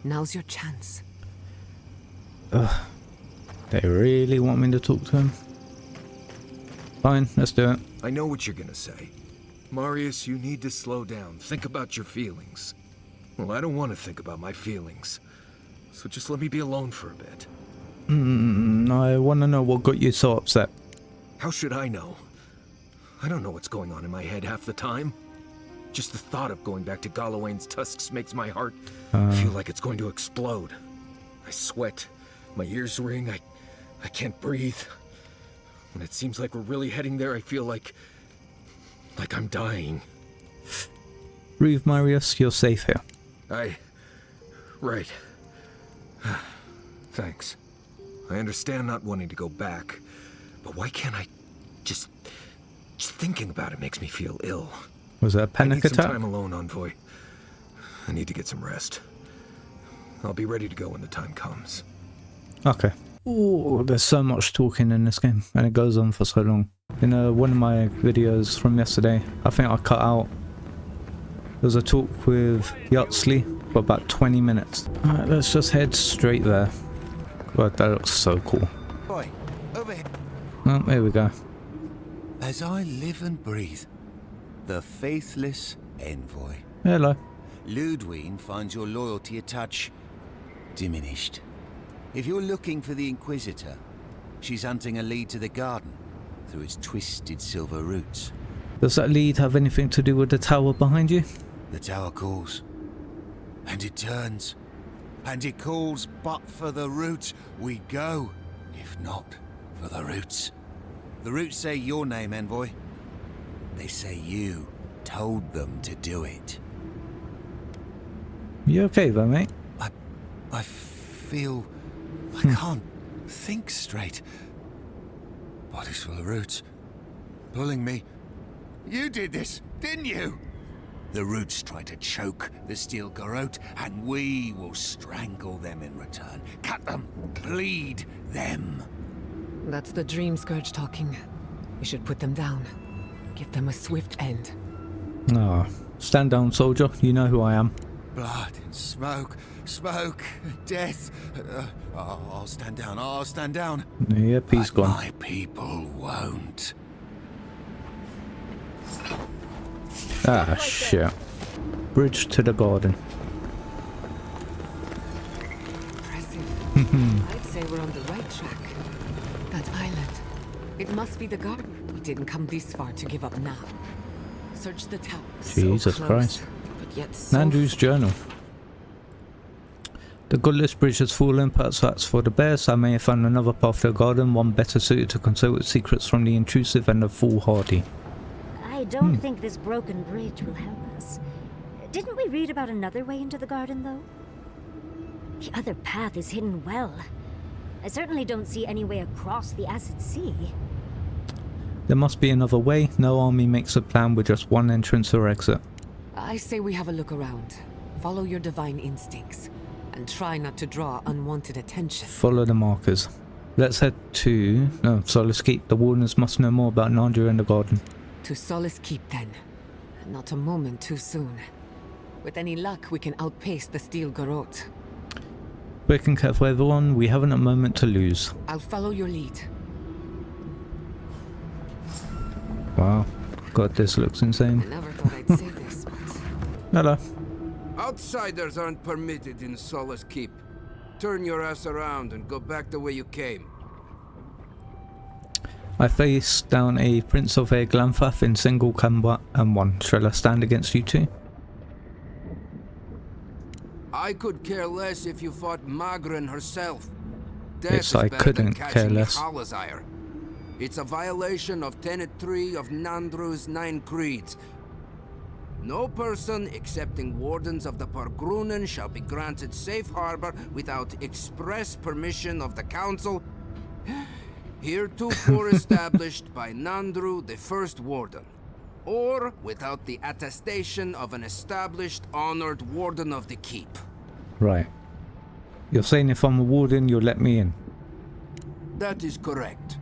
E: Now's your chance.
A: Ugh. They really want me to talk to him. Fine, let's do it.
M: I know what you're gonna say. Marius, you need to slow down. Think about your feelings. Well, I don't want to think about my feelings. So just let me be alone for a bit.
A: I want to know what got you so upset.
M: How should I know? I don't know what's going on in my head half the time. Just the thought of going back to Galawain's tusks makes my heart feel like it's going to explode. I sweat. My ears ring. I I can't breathe. When it seems like we're really heading there, I feel like I'm dying.
A: Breathe, Marius, you're safe here.
M: Right. Thanks. I understand not wanting to go back, but why can't I just thinking about it makes me feel ill.
A: Was that a panic attack?
M: I need some time alone, Envoy. I need to get some rest. I'll be ready to go when the time comes.
A: Okay. Oh, there's so much talking in this game, and it goes on for so long. In one of my videos from yesterday, I think I cut out. There was a talk with Yatsley for about 20 minutes. Alright, let's just head straight there. God, that looks so cool.
B: Boy, over here.
A: Oh, here we go.
B: As I live and breathe, the faithless envoy.
A: Hello.
B: Lodwyn finds your loyalty a touch diminished. If you're looking for the Inquisitor, she's hunting a lead to the garden through its twisted silver roots.
A: Does that lead have anything to do with the tower behind you?
B: The tower calls, and it turns, and it calls, but for the roots we go, if not for the roots. The roots say your name, Envoy. They say you told them to do it.
A: You okay though, mate?
B: I feel I can't think straight. Body's full of roots, pulling me. You did this, didn't you? The roots try to choke the steel garrote, and we will strangle them in return. Cut them, bleed them.
E: That's the Dream Scourge talking. We should put them down. Give them a swift end.
A: Ah, stand down, soldier. You know who I am.
B: Blood and smoke, death. I'll stand down, I'll stand down.
A: Yep, he's gone.
B: My people won't.
A: Ah, shit. Bridge to the garden.
E: Impressive. I'd say we're on the right track. That island. It must be the garden. We didn't come this far to give up now. Search the tower.
A: Jesus
E: so close,
A: Christ.
E: But yet so
A: Nandru's journal. The godless bridge has fallen, perhaps that's for the best. I may have found another path to the garden, one better suited to conceal its secrets from the intrusive and the foolhardy.
C: I don't think this broken bridge will help us. Didn't we read about another way into the garden, though? The other path is hidden well. I certainly don't see any way across the acid sea.
A: There must be another way. No army makes a plan with just one entrance or exit.
E: I say we have a look around. Follow your divine instincts. And try not to draw unwanted attention.
A: Follow the markers. Let's head to Solace Keep. The wardens must know more about Nandru and the garden.
E: To Solace Keep then. Not a moment too soon. With any luck, we can outpace the steel garrote.
A: Quick and careful everyone, we haven't a moment to lose.
E: I'll follow your lead.
A: Wow. God, this looks insane.
E: I never thought I'd say this, but...
A: Hello.
N: Outsiders aren't permitted in Solace Keep. Turn your ass around and go back the way you came.
A: I face down a Prince of Glanfath in single combat and one. Shall I stand against you two?
N: I could care less if you fought Magrin herself.
A: Yes, I couldn't care less.
N: Halazyre. It's a violation of Tenet 3 of Nandru's 9 creeds. No person excepting wardens of the Pargrunen shall be granted safe harbor without express permission of the council, heretofore established by Nandru, the first warden, or without the attestation of an established, honored warden of the keep.
A: Right. You're saying if I'm a warden, you'll let me in?
N: That is correct.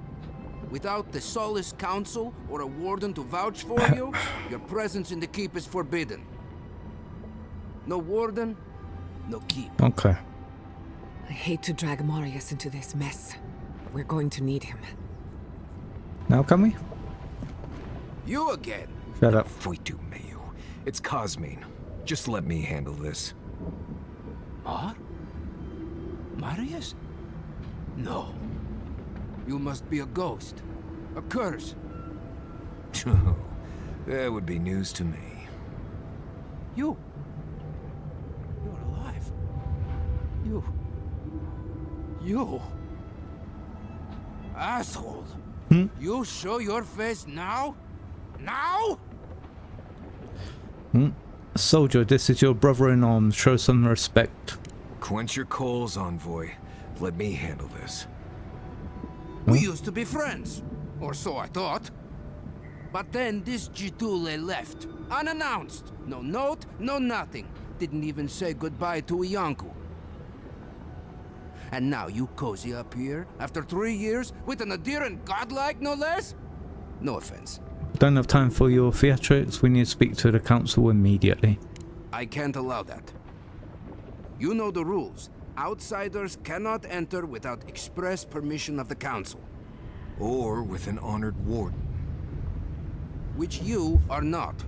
N: Without the Solace Council or a warden to vouch for you, your presence in the keep is forbidden. No warden, no keep.
A: Okay.
E: I hate to drag Marius into this mess, but we're going to need him.
A: Now can we?
N: You again.
A: Shut up.
M: Fuitu Mayu. It's Cosmine. Just let me handle this.
N: Huh? Marius? No. You must be a ghost. A curse.
M: Oh, that would be news to me.
N: You're alive. You. Asshole! You show your face now? Now?
A: Soldier, this is your brother-in-arms. Show some respect.
M: Quench your coals, envoy. Let me handle this.
N: We used to be friends. Or so I thought. But then this Jitule left. Unannounced. No note, no nothing. Didn't even say goodbye to Iancu. And now you cozy up here, after 3 years, with an Aedyr and godlike, no less? No offense.
A: Don't have time for your theatrics. We need to speak to the council immediately.
N: I can't allow that. You know the rules. Outsiders cannot enter without express permission of the council.
M: Or with an honored warden.
N: Which you are not.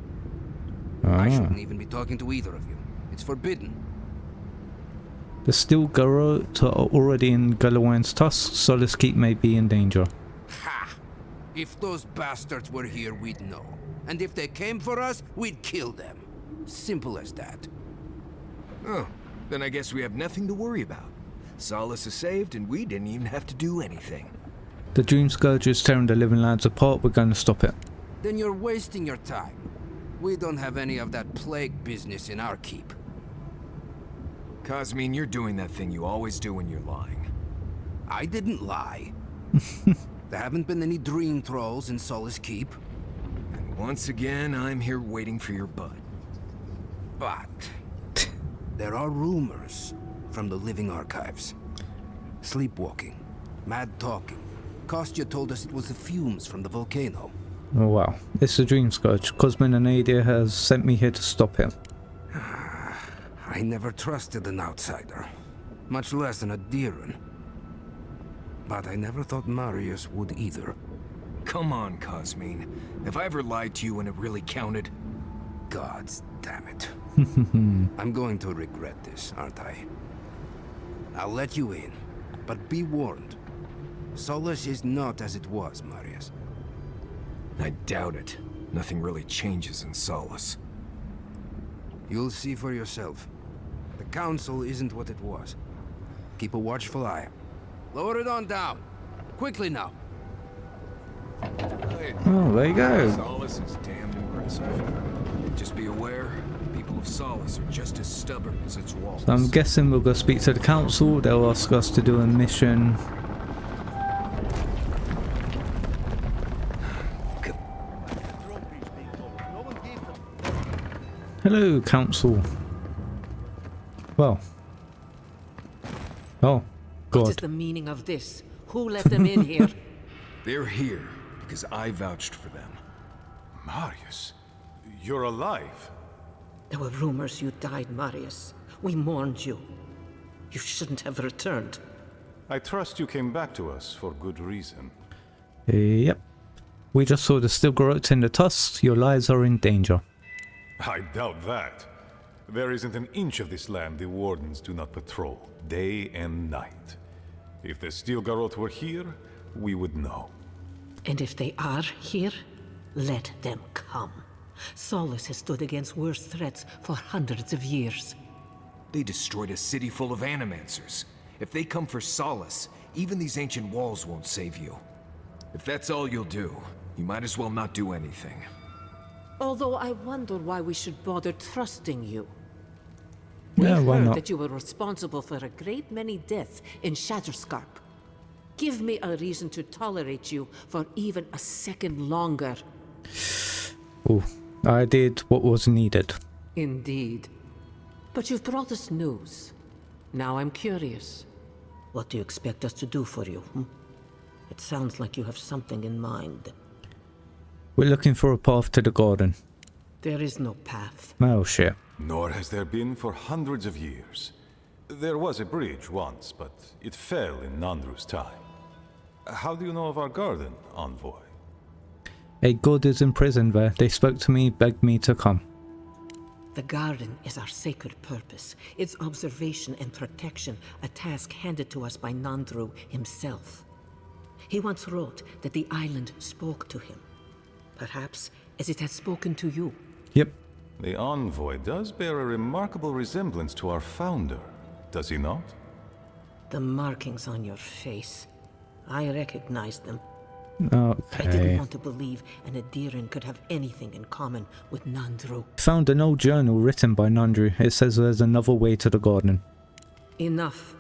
N: I shouldn't even be talking to either of you. It's forbidden.
A: The steel garrote are already in Galawan's tusks. Solace Keep may be in danger.
N: Ha! If those bastards were here, we'd know. And if they came for us, we'd kill them. Simple as that.
M: Oh, then I guess we have nothing to worry about. Solace is saved and we didn't even have to do anything.
A: The Dream Scourge is tearing the living lands apart. We're going to stop it.
N: Then you're wasting your time. We don't have any of that plague business in our keep.
M: Cosmine, you're doing that thing you always do when you're lying.
N: I didn't lie. There haven't been any dream trolls in Solace Keep.
M: And once again, I'm here waiting for your butt.
N: But there are rumors from the living archives. Sleepwalking, mad talking. Kostya told us it was the fumes from the volcano.
A: Oh wow, it's the Dream Scourge. Cosmin and Aedyr has sent me here to stop him.
N: I never trusted an outsider, much less an Aedyran. But I never thought Marius would either.
M: Come on, Cosmine. Have I ever lied to you when it really counted?
N: Gods damn it. I'm going to regret this, aren't I? I'll let you in, but be warned. Solace is not as it was, Marius.
M: I doubt it. Nothing really changes in Solace.
N: You'll see for yourself. The council isn't what it was. Keep a watchful eye. Lower it on down. Quickly now.
A: Oh, there you go.
M: Solace is damned impressive. Just be aware, people of Solace are just as stubborn as its walls.
A: So I'm guessing we'll go speak to the council. They'll ask us to do a mission. Hello, council. Well. Oh, God.
G: What is the meaning of this? Who let them in here?
M: They're here because I vouched for them.
O: Marius, you're alive.
G: There were rumors you died, Marius. We mourned you. You shouldn't have returned.
O: I trust you came back to us for good reason.
A: Yep. We just saw the steel garrote in the tusks. Your lives are in danger.
O: I doubt that. There isn't an inch of this land the wardens do not patrol, day and night. If the steel garrote were here, we would know.
G: And if they are here, let them come. Solace has stood against worse threats for hundreds of years.
M: They destroyed a city full of animancers. If they come for Solace, even these ancient walls won't save you. If that's all you'll do, you might as well not do anything.
G: Although I wonder why we should bother trusting you.
A: Yeah,
G: We've
A: why
G: heard
A: not?
G: that you were responsible for a great many deaths in Shatterscarp. Give me a reason to tolerate you for even a second longer.
A: Oh, I did what was needed.
G: Indeed. But you've brought us news. Now I'm curious. What do you expect us to do for you? It sounds like you have something in mind.
A: We're looking for a path to the garden.
G: There is no path.
A: Oh, shit.
O: Nor has there been for hundreds of years. There was a bridge once, but it fell in Nandru's time. How do you know of our garden, envoy?
A: A god is imprisoned there. They spoke to me, begged me to come.
G: The garden is our sacred purpose. Its observation and protection, a task handed to us by Nandru himself. He once wrote that the island spoke to him. Perhaps as it has spoken to you.
A: Yep.
O: The envoy does bear a remarkable resemblance to our founder, does he not?
G: The markings on your face.
K: I recognized them.
A: Okay.
K: I didn't want to believe an Aedyran could have anything in common with Nandru.
A: Found an old journal written by Nandru. It says there's another way to the garden.
K: Enough.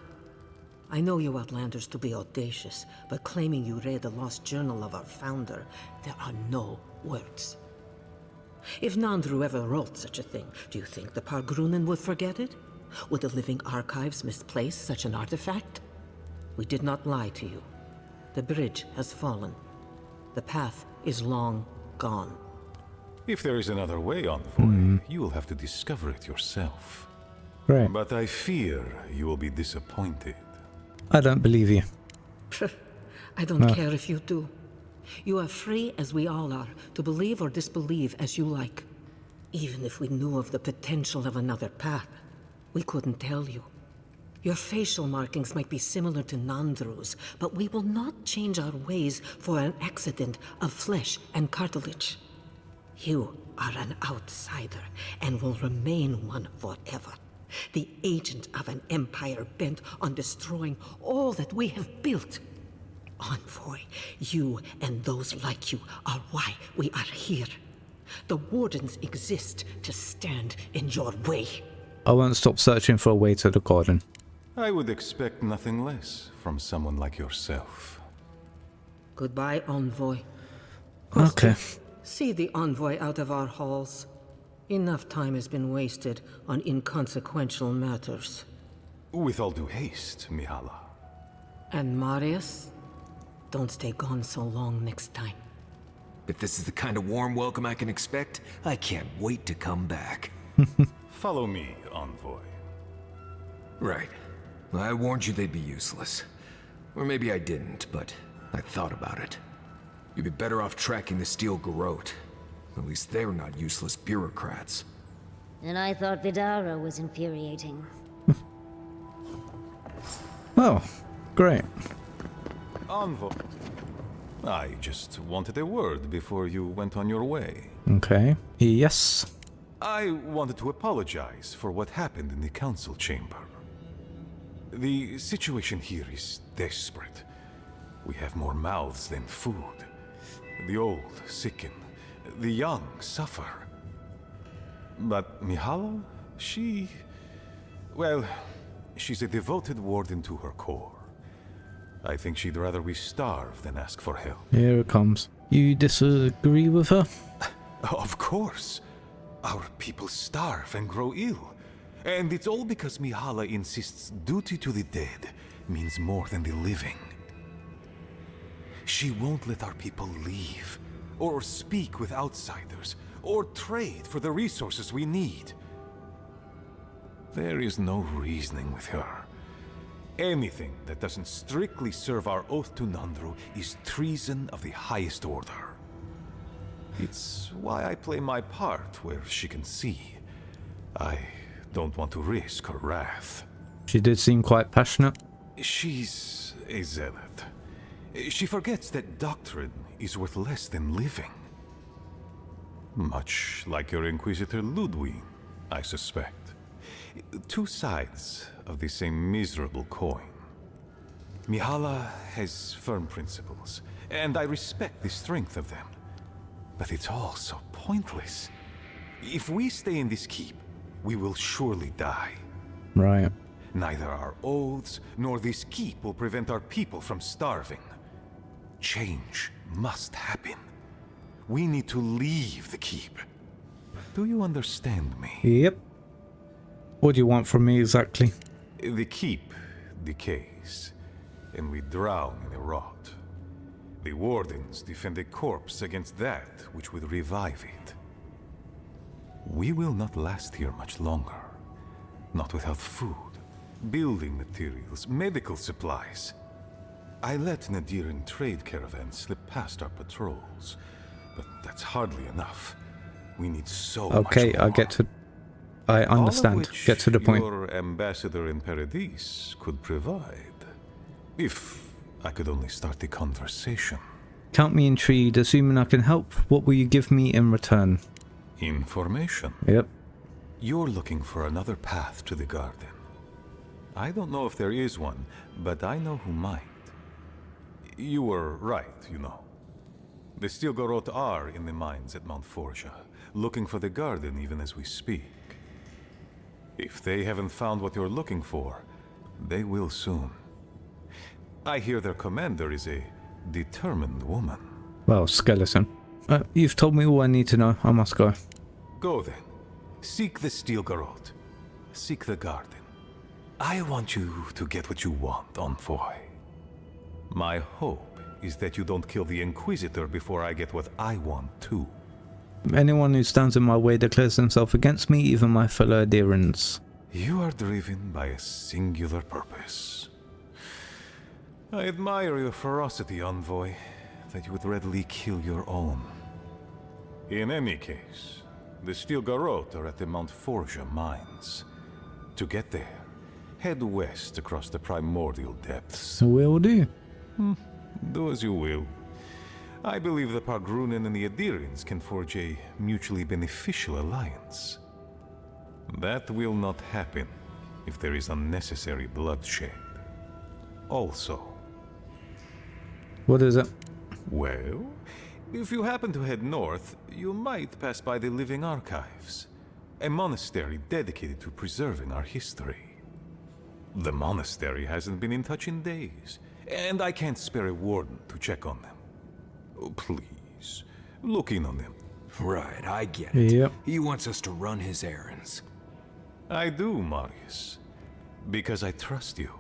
K: I know you outlanders to be audacious, but claiming you read the lost journal of our founder, there are no words. If Nandru ever wrote such a thing, do you think the Pargrunen would forget it? Would the living archives misplace such an artifact? We did not lie to you. The bridge has fallen. The path is long gone.
O: If there is another way, Envoy, you will have to discover it yourself.
A: Right.
O: But I fear you will be disappointed.
A: I don't believe you.
K: I don't care if you do. You are free, as we all are, to believe or disbelieve as you like. Even if we knew of the potential of another path, we couldn't tell you. Your facial markings might be similar to Nandru's, but we will not change our ways for an accident of flesh and cartilage. You are an outsider and will remain one forever. The agent of an empire bent on destroying all that we have built. Envoy, you and those like you are why we are here. The Wardens exist to stand in your way.
A: I won't stop searching for a way to the garden.
O: I would expect nothing less from someone like yourself.
K: Goodbye, Envoy.
A: Okay.
K: See the Envoy out of our halls. Enough time has been wasted on inconsequential matters.
O: With all due haste, Mihala.
K: And Marius? Don't stay gone so long next time.
M: If this is the kind of warm welcome I can expect, I can't wait to come back.
O: Follow me, Envoy.
M: Right. I warned you they'd be useless. Or maybe I didn't, but I thought about it. You'd be better off tracking the Steel Garrote. At least they're not useless bureaucrats.
C: And I thought Vidara was infuriating.
A: Oh, great.
O: Envoy. I just wanted a word before you went on your way.
A: Okay. Yes.
O: I wanted to apologize for what happened in the council chamber. The situation here is desperate. We have more mouths than food. The old sicken. The young suffer. But Mihala, well, she's a devoted warden to her core. I think she'd rather we starve than ask for help.
A: Here it comes. You disagree with her?
O: Of course. Our people starve and grow ill. And it's all because Mihala insists duty to the dead means more than the living. She won't let our people leave, or speak with outsiders, or trade for the resources we need. There is no reasoning with her. Anything that doesn't strictly serve our oath to Nandru is treason of the highest order. It's why I play my part where she can see. I don't want to risk her wrath.
A: She did seem quite passionate.
O: She's a zealot. She forgets that doctrine is worth less than living. Much like your Inquisitor Lodwyn, I suspect. Two sides of the same miserable coin. Mihala has firm principles, and I respect the strength of them. But it's all so pointless. If we stay in this keep, we will surely die.
A: Right.
O: Neither our oaths nor this keep will prevent our people from starving. Change must happen. We need to leave the keep. Do you understand me?
A: Yep. What do you want from me exactly?
O: The keep decays, and we drown in a rot. The wardens defend a corpse against that which would revive it. We will not last here much longer. Not without food, building materials, medical supplies. I let an Aedyran trade caravan slip past our patrols, but that's hardly enough. We need so much more.
A: I understand. Get to the point.
O: Your ambassador in Paradise could provide. If I could only start the conversation.
A: Count me intrigued. Assuming I can help, what will you give me in return?
O: Information.
A: Yep.
O: You're looking for another path to the garden. I don't know if there is one, but I know who might. You were right, you know. The Stilgarroth are in the mines at Mount Forja, looking for the garden even as we speak. If they haven't found what you're looking for, they will soon. I hear their commander is a determined woman.
A: Well, skeleton. You've told me all I need to know. I must go.
O: Go then. Seek the Stilgarroth. Seek the garden. I want you to get what you want, envoy. My hope is that you don't kill the Inquisitor before I get what I want too.
A: Anyone who stands in my way declares himself against me, even my fellow Aedyrans.
O: You are driven by a singular purpose. I admire your ferocity, envoy, that you would readily kill your own. In any case, the Stilgarroth are at the Mount Forja mines. To get there, head west across the primordial depths.
A: Will do.
O: Do as you will. I believe the Pargrunen and the Aedyrians can forge a mutually beneficial alliance. That will not happen if there is unnecessary bloodshed. Also...
A: What is it?
O: Well, if you happen to head north, you might pass by the Living Archives, a monastery dedicated to preserving our history. The monastery hasn't been in touch in days, and I can't spare a warden to check on them. Oh, please, look in on them.
M: Right, I get it.
A: Yep.
M: He wants us to run his errands.
O: I do, Marius. Because I trust you.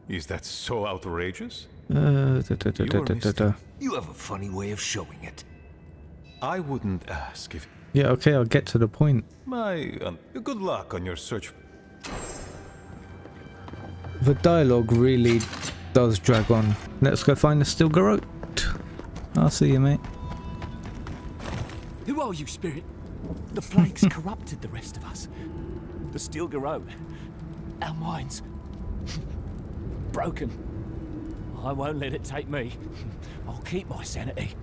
O: Is that so outrageous?
M: You have a funny way of showing it.
O: I wouldn't ask if...
A: Yeah, okay, I'll get to the point.
O: Good luck on your search.
A: The dialogue really does drag on. Let's go find the Stilgarroth. I'll see you, mate.
F: Who are you, Spirit? The plague's corrupted the rest of us. The Stilgarroth. Our minds. Broken. I won't let it take me. I'll keep my sanity.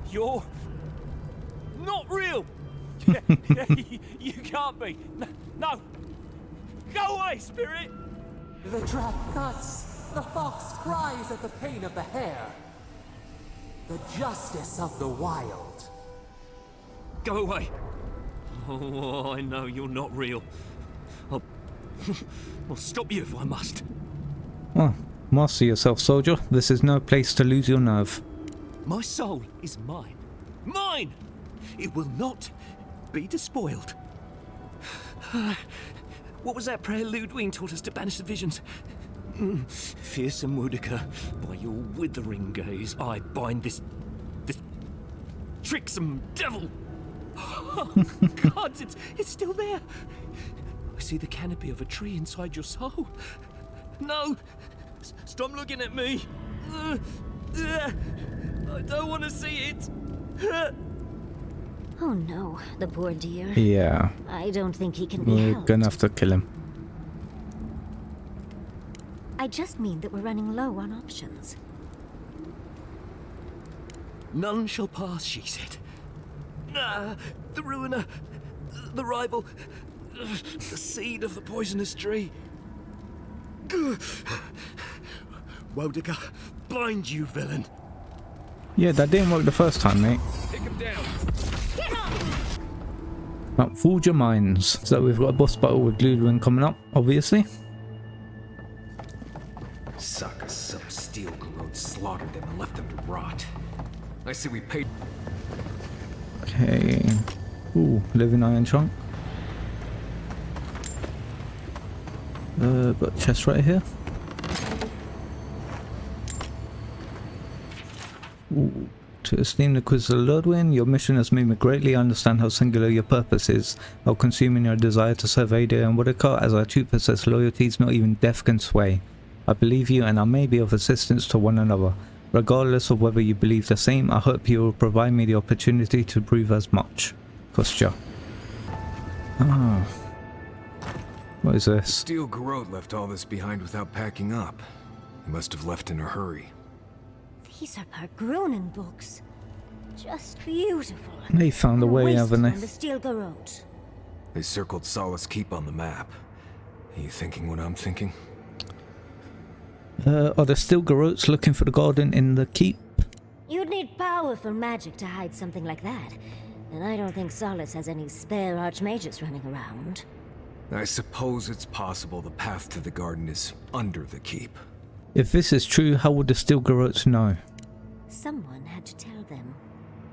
F: You're... not real! You can't be. No! Go away, Spirit! The trap cuts. The fox cries at the pain of the hare. The justice of the wild. Go away. Oh, I know you're not real. I'll stop you if I must.
A: Oh, master yourself, soldier. This is no place to lose your nerve.
F: My soul is mine. Mine! It will not be despoiled. What was that prayer Lodwyn taught us to banish the visions? Fearsome Woodica, by your withering gaze, I bind this tricksome devil. Oh, God, it's still there. I see the canopy of a tree inside your soul. No, stop looking at me. I don't want to see it.
C: Oh no, the poor dear.
A: Yeah.
C: I don't think he can be
A: We're
C: helped.
A: gonna have to kill him.
C: I just mean that we're running low on options.
F: None shall pass, she said. The ruiner, the rival, the seed of the poisonous tree. Woedica, blind you, villain.
A: Yeah, that didn't work the first time, mate.
M: Take him down.
A: Mount Forja Mines. So we've got a boss battle with Lodwyn coming up, obviously.
M: Suck us some Stilgarroth slaughtered them and left them to rot. I say we paid.
A: Okay. Ooh, living iron chunk. Got a chest right here. Ooh. To esteem the quiz of Lodwyn, your mission has moved me greatly. I understand how singular your purpose is. How consuming your desire to serve Aedyr and Woodica, as our two possess loyalties not even death can sway. I believe you and I may be of assistance to one another. Regardless of whether you believe the same, I hope you will provide me the opportunity to prove as much. Kostya. Ah. What is this?
M: Stilgarroth left all this behind without packing up. He must have left in a hurry.
C: These are Pargrunen books. Just beautiful.
A: They found a way, haven't they?
C: The Stilgarroth.
M: They circled Solace Keep on the map. Are you thinking what I'm thinking?
A: Are there still Garrotes looking for the garden in the keep?
C: You'd need powerful magic to hide something like that. And I don't think Solace has any spare archmages running around.
M: I suppose it's possible the path to the garden is under the keep.
A: If this is true, how would the Steel Garrotes know?
C: Someone had to tell them.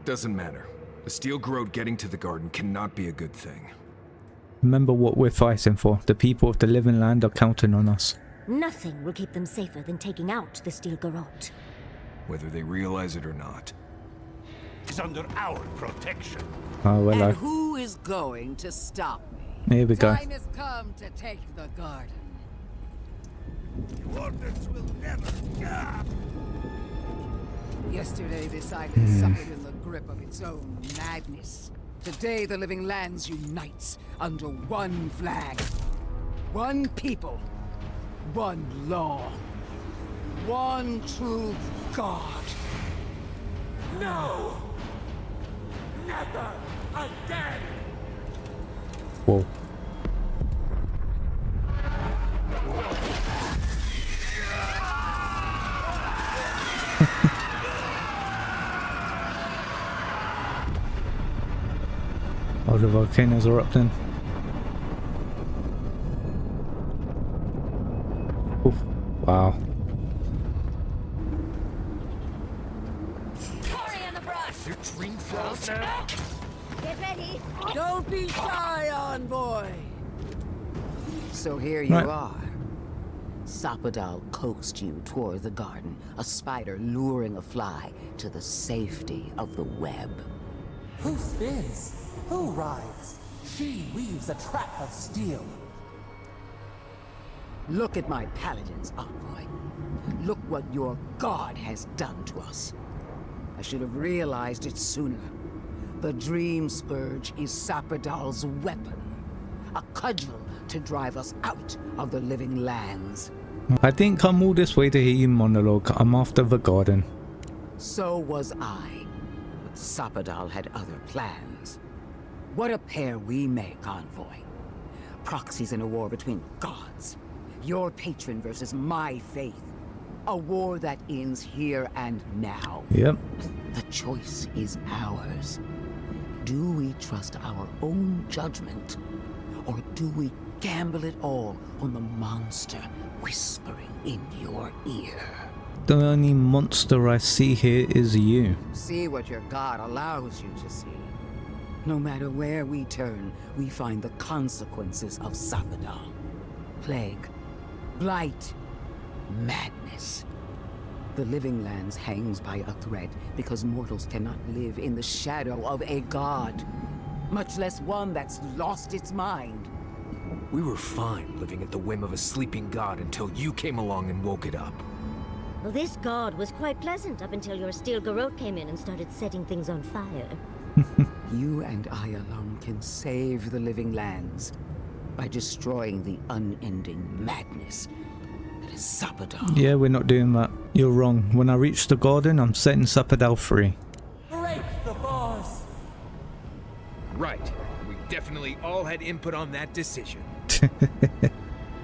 M: Doesn't matter. The Steel Garrote getting to the garden cannot be a good thing.
A: Remember what we're fighting for. The people of the living land are counting on us.
C: Nothing will keep them safer than taking out the Steel Garrote.
M: Whether they realize it or not.
D: Is under our protection.
A: Oh, well,
K: And who is going to stop me?
A: Here we go.
K: Time has come to take the garden.
D: The orders will never.
K: Yesterday, this island suffered in the grip of its own madness. Today, the living lands unites under one flag. One people. One law. One true God.
F: No! Never again!
A: Whoa. Oh, the volcanoes are up then. Oof. Wow.
F: Your dream falls now?
C: Get ready!
K: Don't be shy, envoy! So here you
A: Right.
K: are. Sapadal coaxed you toward the garden, a spider luring a fly to the safety of the web.
F: Who spins? Who rides? She weaves a trap of steel.
K: Look at my paladins, envoy. Look what your god has done to us. I should have realized it sooner. The Dream Scourge is Sapadal's weapon. A cudgel to drive us out of the living lands.
A: I didn't come all this way to hear you monologue. I'm after the garden.
K: So was I. But Sapadal had other plans. What a pair we make, envoy. Proxies in a war between gods. Your patron versus my faith. A war that ends here and now.
A: Yep.
K: The choice is ours. Do we trust our own judgment? Or do we gamble it all on the monster whispering in your ear?
A: The only monster I see here is you.
K: See what your god allows you to see. No matter where we turn, we find the consequences of Sapadal. Plague, blight, madness. The living lands hangs by a thread because mortals cannot live in the shadow of a god, much less one that's lost its mind.
M: We were fine living at the whim of a sleeping god until you came along and woke it up.
C: Well, this god was quite pleasant up until your Steel Garrote came in and started setting things on fire.
K: You and I alone can save the living lands by destroying the unending madness that is Sapadal.
A: Yeah, we're not doing that. You're wrong. When I reach the garden, I'm setting Sapadal free.
F: Break the bars!
M: Right. We definitely all had input on that decision.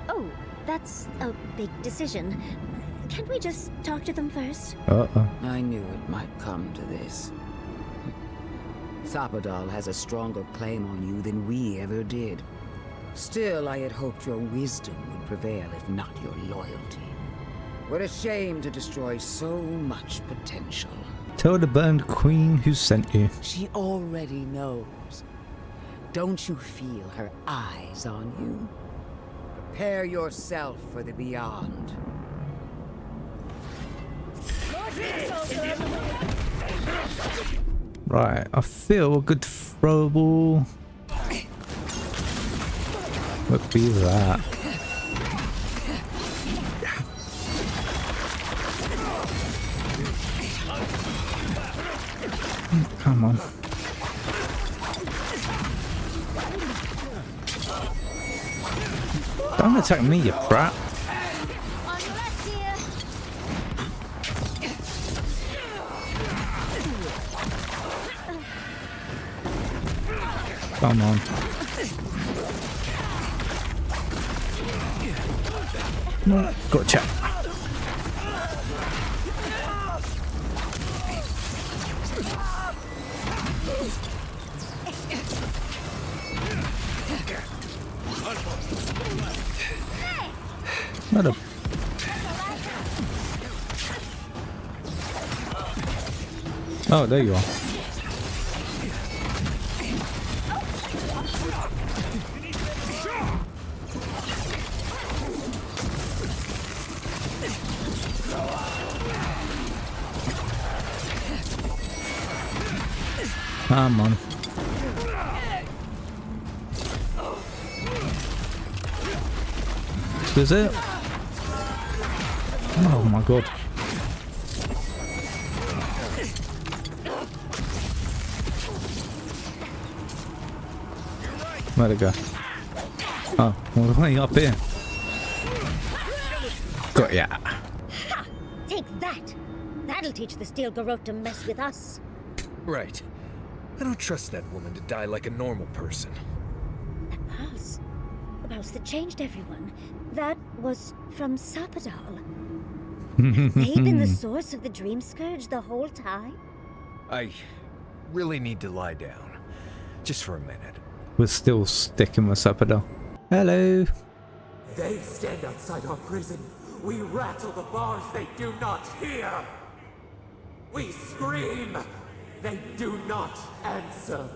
C: Oh, that's a big decision. Can't we just talk to them first?
A: Uh-oh.
K: I knew it might come to this. Sapadal has a stronger claim on you than we ever did. Still, I had hoped your wisdom would prevail, if not your loyalty. What a shame to destroy so much potential.
A: Tell the burned queen who sent you.
K: She already knows. Don't you feel her eyes on you? Prepare yourself for the beyond.
A: Right, I feel a good throwable would be that. Come on. Don't attack me, you brat. Come on. No, gotcha. Madam. Oh, there you are. Come on. This is it? Oh my god. Where'd it go? Oh, well, way up here. Got ya.
C: Ha! Take that! That'll teach the Steel Garrote to mess with us.
M: Right. I don't trust that woman to die like a normal person.
C: That pulse. The pulse that changed everyone. That was from Sapadal. Have they been the source of the Dream Scourge the whole time?
M: I really need to lie down. Just for a minute.
A: We're still sticking with Sapadal. Hello.
F: They stand outside our prison. We rattle the bars, they do not hear. We scream. They do not answer.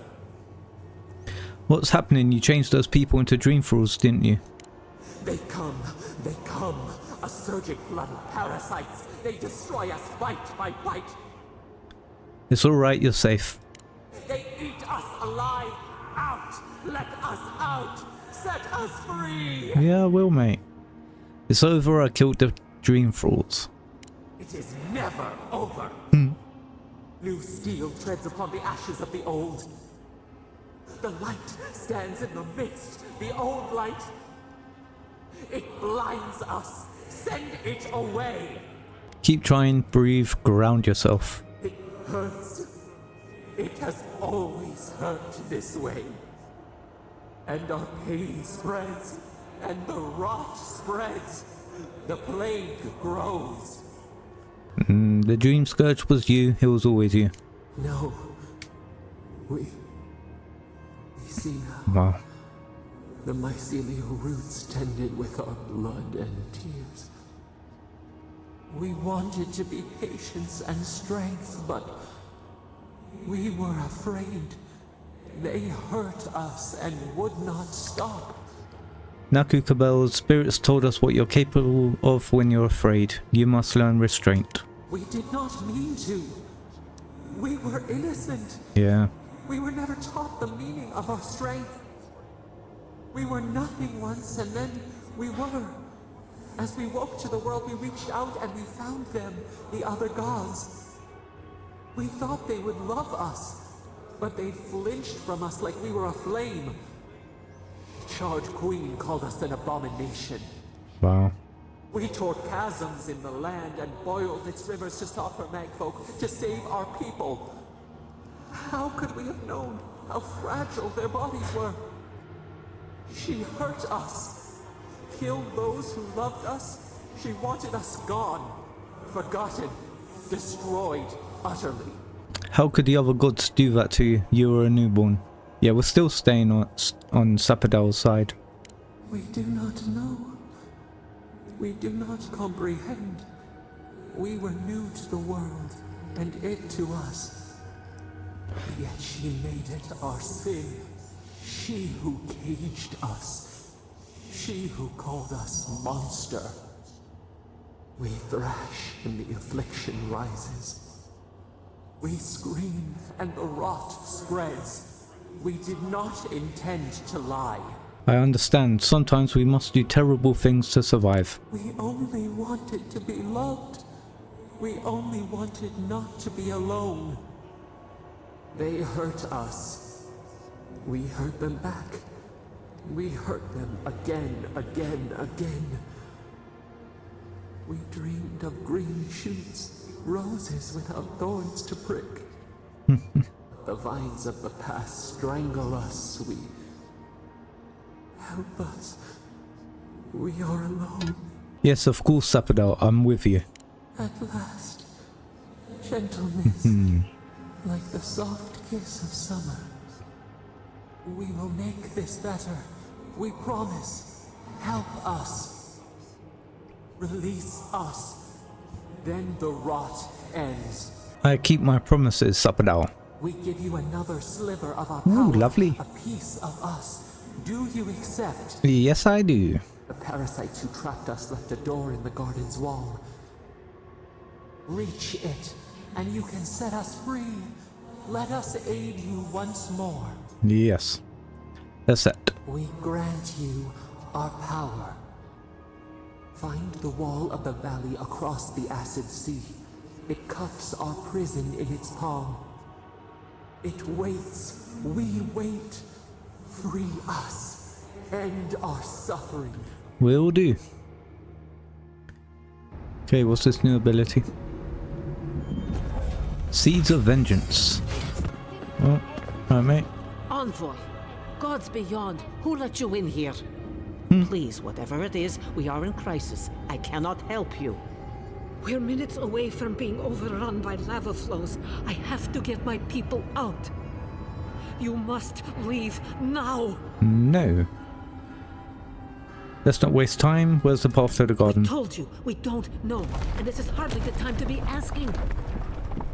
A: What's happening? You changed those people into dream thralls, didn't you?
F: They come. A surging flood of parasites. They destroy us bite by bite.
A: It's alright, you're safe.
F: They eat us alive. Out! Let us out! Set us free!
A: Yeah, I will, mate. It's over, I killed the dream thralls.
F: It is never over. New steel treads upon the ashes of the old. The light stands in the midst. The old light. It blinds us. Send it away.
A: Keep trying, breathe, ground yourself.
F: It hurts. It has always hurt this way. And our pain spreads, and the rot spreads. The plague grows.
A: The Dream Scourge was you, it was always you.
F: No. We see now.
A: Wow.
F: The mycelial roots tended with our blood and tears. We wanted to be patience and strength, but we were afraid. They hurt us and would not stop.
A: Naku Kabel's spirits told us what you're capable of when you're afraid. You must learn restraint.
F: We did not mean to. We were innocent.
A: Yeah.
F: We were never taught the meaning of our strength. We were nothing once, and then we were. As we woke to the world, we reached out and we found them, the other gods. We thought they would love us, but they flinched from us like we were a flame. Charred Queen called us an abomination.
A: Wow.
F: We tore chasms in the land and boiled its rivers to stop her magfolk, to save our people. How could we have known how fragile their bodies were? She hurt us, killed those who loved us. She wanted us gone, forgotten, destroyed utterly.
A: How could the other gods do that to you? You were a newborn. Yeah, we're still staying on Sapadal's side.
F: We do not know. We do not comprehend. We were new to the world, and it to us. Yet she made it our sin. She who caged us. She who called us monster. We thrash and the affliction rises. We scream and the rot spreads. We did not intend to lie.
A: I understand. Sometimes we must do terrible things to survive.
F: We only wanted to be loved. We only wanted not to be alone. They hurt us. We hurt them back. We hurt them again. We dreamed of green shoots, roses without thorns to prick. The vines of the past strangle us. Help us. We are alone.
A: Yes, of course, Sapadal, I'm with you.
F: At last, gentleness, like the soft kiss of summer. We will make this better. We promise. Help us. Release us. Then the rot ends.
A: I keep my promises, Sapadal.
F: We give you another sliver of our
A: Ooh,
F: power.
A: lovely.
F: A piece of us. Do you accept?
A: Yes, I do.
F: The parasites who trapped us left a door in the garden's wall. Reach it, and you can set us free. Let us aid you once more.
A: Yes. That's it.
F: We grant you our power. Find the wall of the valley across the acid sea. It cups our prison in its palm. It waits. We wait. Free us. End our suffering.
A: Will do. Okay, what's this new ability? Seeds of Vengeance. Oh, alright, mate.
P: Envoy, gods beyond, who let you in here? Please, whatever it is, we are in crisis. I cannot help you.
G: We're minutes away from being overrun by lava flows. I have to get my people out. You must leave now.
A: No. Let's not waste time. Where's the path to the garden?
G: I told you, we don't know. And this is hardly the time to be asking.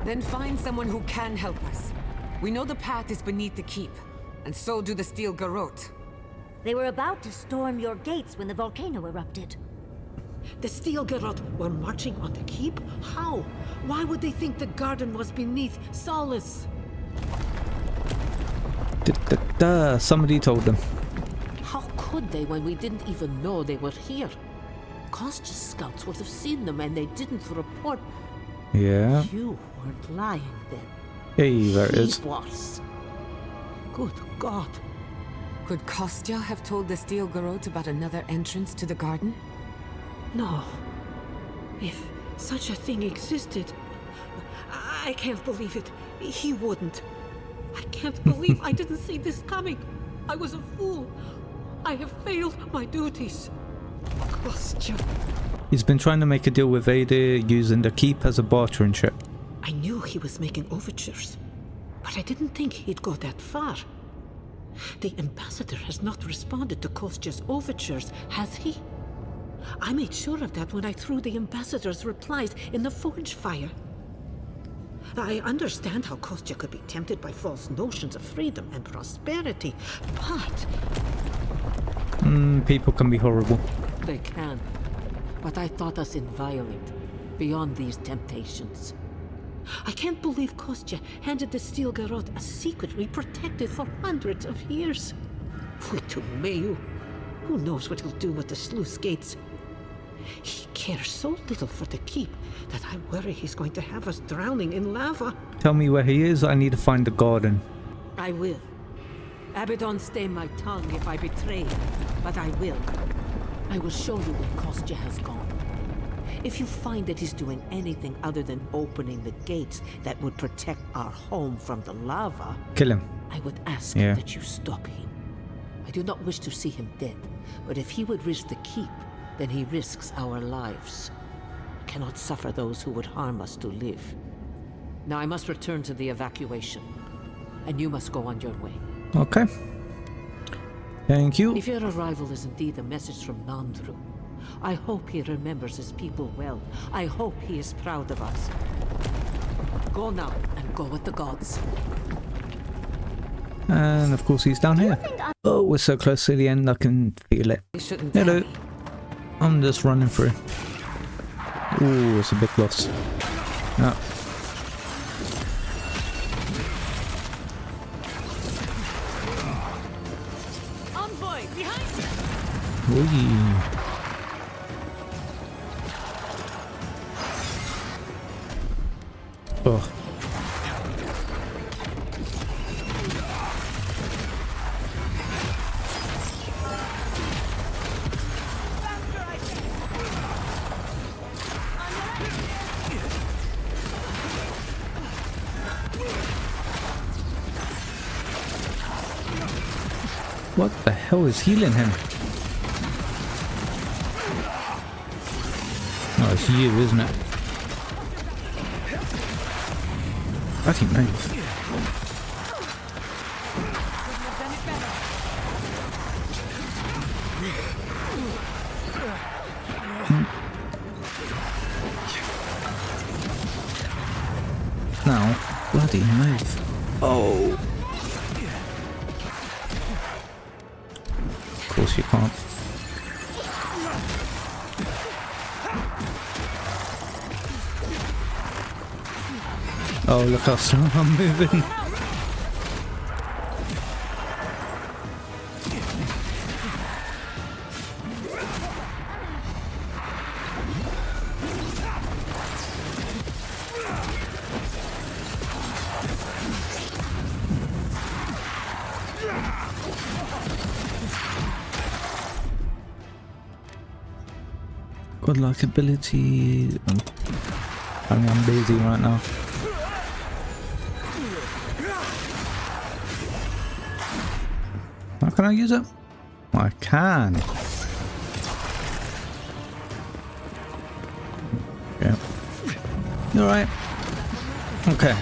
E: Then find someone who can help us. We know the path is beneath the keep, and so do the steel garrote.
C: They were about to storm your gates when the volcano erupted.
G: The steel garrote were marching on the keep? How? Why would they think the garden was beneath Solace?
A: Somebody told them.
P: How could they when we didn't even know they were here? Kostya's scouts would have seen them and they didn't report.
A: Yeah.
P: You weren't lying then.
A: Hey, there it is.
P: He was. Good God.
E: Could Kostya have told the steel garrote about another entrance to the garden?
G: No. If such a thing existed, I can't believe it. He wouldn't. I can't believe I didn't see this coming. I was a fool. I have failed my duties. Kostya.
A: He's been trying to make a deal with Aedyr using the keep as a bartering chip.
G: I knew he was making overtures, but I didn't think he'd go that far. The ambassador has not responded to Kostya's overtures, has he? I made sure of that when I threw the ambassador's replies in the forge fire. I understand how Kostya could be tempted by false notions of freedom and prosperity, but...
A: People can be horrible.
P: They can. But I thought us inviolate, beyond these temptations.
G: I can't believe Kostya handed the steel garrote a secret we protected for hundreds of years. Who knows what he'll do with the sluice gates? He cares so little for the keep that I worry he's going to have us drowning in lava.
A: Tell me where he is. I need to find the garden.
P: I will. Abaddon stay my tongue if I betray him, but I will. I will show you where Kostya has gone. If you find that he's doing anything other than opening the gates that would protect our home from the lava,
A: kill him.
P: I would ask that you stop him. I do not wish to see him dead, but if he would risk the keep, then he risks our lives. I cannot suffer those who would harm us to live. Now I must return to the evacuation, and you must go on your way.
A: Okay. Thank you.
P: If your arrival is indeed a message from Nandru, I hope he remembers his people well. I hope he is proud of us. Go now, and go with the gods.
A: And of course he's down here. Oh, we're so close to the end, I can feel it. Hello. I'm just running through. Ooh, it's a big loss. No.
G: Envoy, behind you!
A: Ooh. Oh. What the hell is healing him? Oh, it's you, isn't it? I think move. Now, bloody move. Oh! Of course you can't. Oh, look how slow I'm moving. Godlike ability. I mean, I'm busy right now. How can I use it? I can. Yeah. You alright? Okay.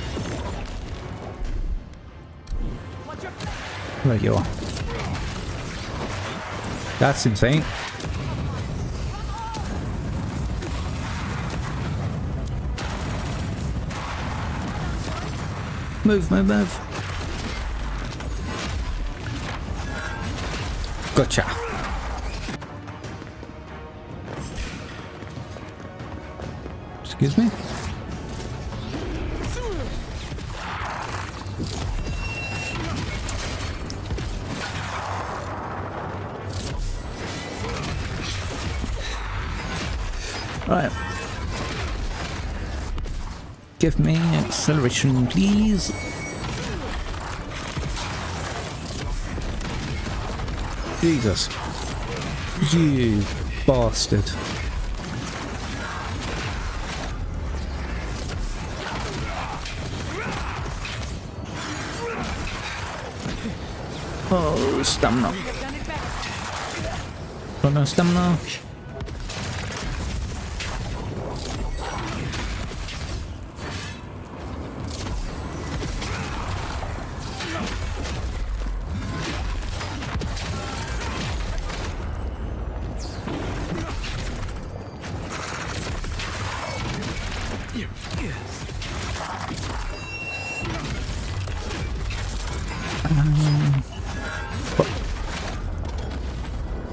A: There you are. That's insane. Move, move, move. Gotcha. Excuse me? Right. Give me acceleration, please. Jesus. You bastard. Oh, stamina. Got no stamina.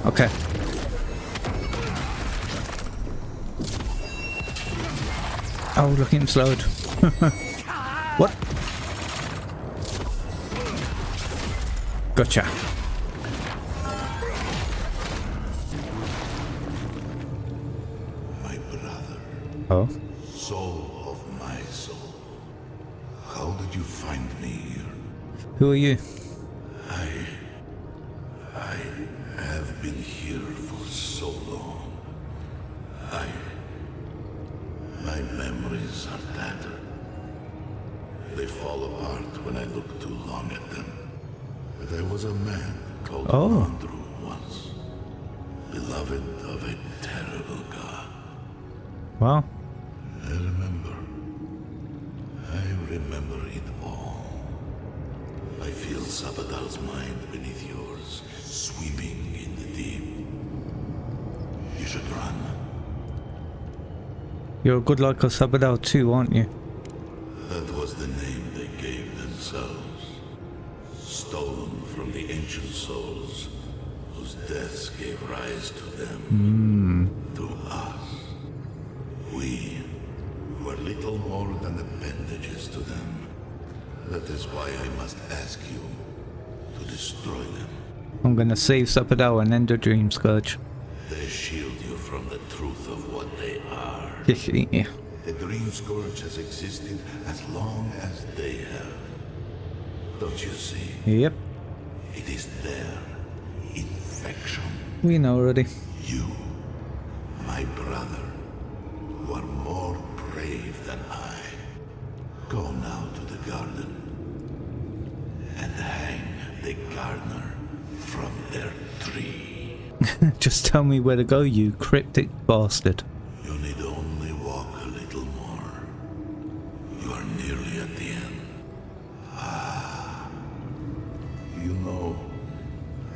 A: Okay. Oh, look at him slowed. What? Gotcha.
D: My brother.
A: Oh.
D: Soul of my soul. How did you find me here?
A: Who are you?
D: I have been here for so long. My memories are tattered. They fall apart when I look too long at them. But there was a man called Andrew once, beloved of a terrible god.
A: Wow.
D: I remember it all. I feel Sapadal's mind beneath yours, sweeping in the deep. You should run.
A: You're good like a Sapadal too, aren't you?
D: That was the name they gave themselves. Stolen from the ancient souls, whose deaths gave rise to them. To us. We were little more than appendages to them. That is why I must ask you to destroy them.
A: I'm gonna save Sapadal and end the Dream Scourge.
D: They shield you from the truth of what they are.
A: Yeah.
D: The Dream Scourge has existed as long as they have. Don't you see?
A: Yep.
D: It is their infection.
A: We know already.
D: You, my brother, who are more brave than I. Go now to the garden and hang the gardener from their tree.
A: Just tell me where to go, you cryptic bastard.
D: You need only walk a little more. You are nearly at the end. You know,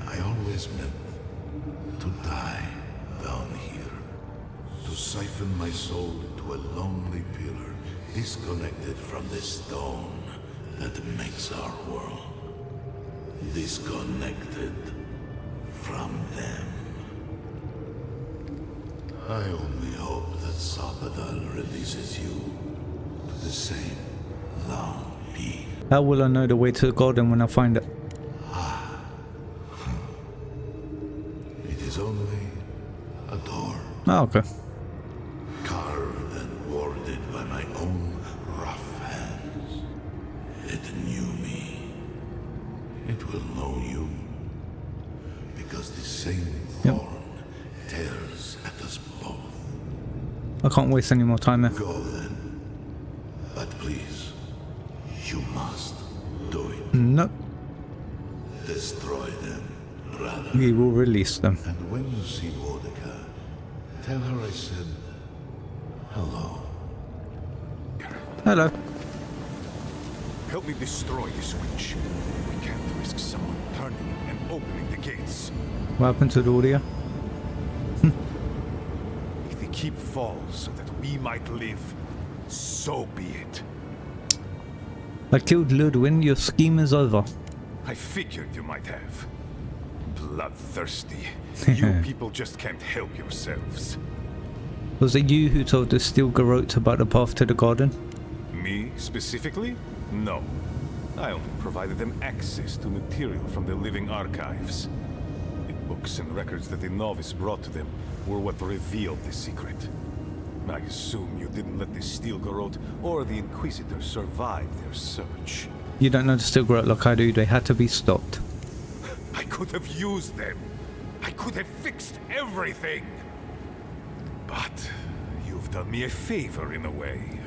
D: I always meant
Q: to die down here. To siphon my soul into a lonely pillar, disconnected from the stone that makes our world. Disconnected from them. I only hope that Sapadal releases you to the same long peak.
A: How will I know the way to the garden when I find it?
Q: It is only a door.
A: Oh, okay.
Q: Carved and warded by my own rough hands. It knew me. It will know you. Because the same thorn tears at us both.
A: I can't waste any more time there.
Q: Go then. But please, you must do it.
A: No.
Q: Destroy them, brother.
A: We will release them.
Q: And when you see Mordecai, tell her I said hello.
A: Hello.
O: Help me destroy this witch. We can't risk someone turning and opening the gates.
A: What happened to the audio?
O: If the keep falls so that we might live, so be it.
A: I killed Lodwyn, your scheme is over.
O: I figured you might have. Bloodthirsty. You people just can't help yourselves.
A: Was it you who told the Steel Garrote about the path to the garden?
O: Me, specifically? No. I only provided them access to material from the living archives. The books and records that the novice brought to them were what revealed the secret. I assume you didn't let the Steel Garrote or the Inquisitor survive their search.
A: You don't know the Steel Garrote like I do, they had to be stopped.
O: I could have used them. I could have fixed everything. But you've done me a favor in a way.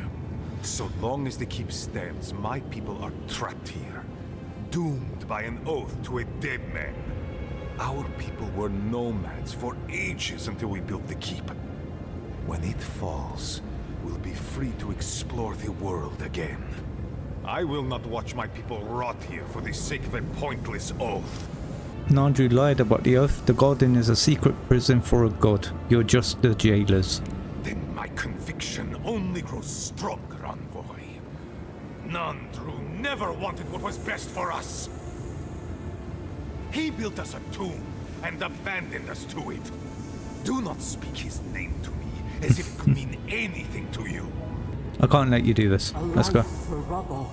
O: So long as the keep stands, my people are trapped here. Doomed by an oath to a dead man. Our people were nomads for ages until we built the keep. When it falls, we'll be free to explore the world again. I will not watch my people rot here for the sake of a pointless oath.
A: Nandru lied about the oath. The garden is a secret prison for a god. You're just the jailers.
O: Then my conviction only grows stronger, envoy. Nandru never wanted what was best for us. He built us a tomb and abandoned us to it. Do not speak his name to me as if it could mean anything to you.
A: I can't let you do this. Let's go.
F: Life for rubble,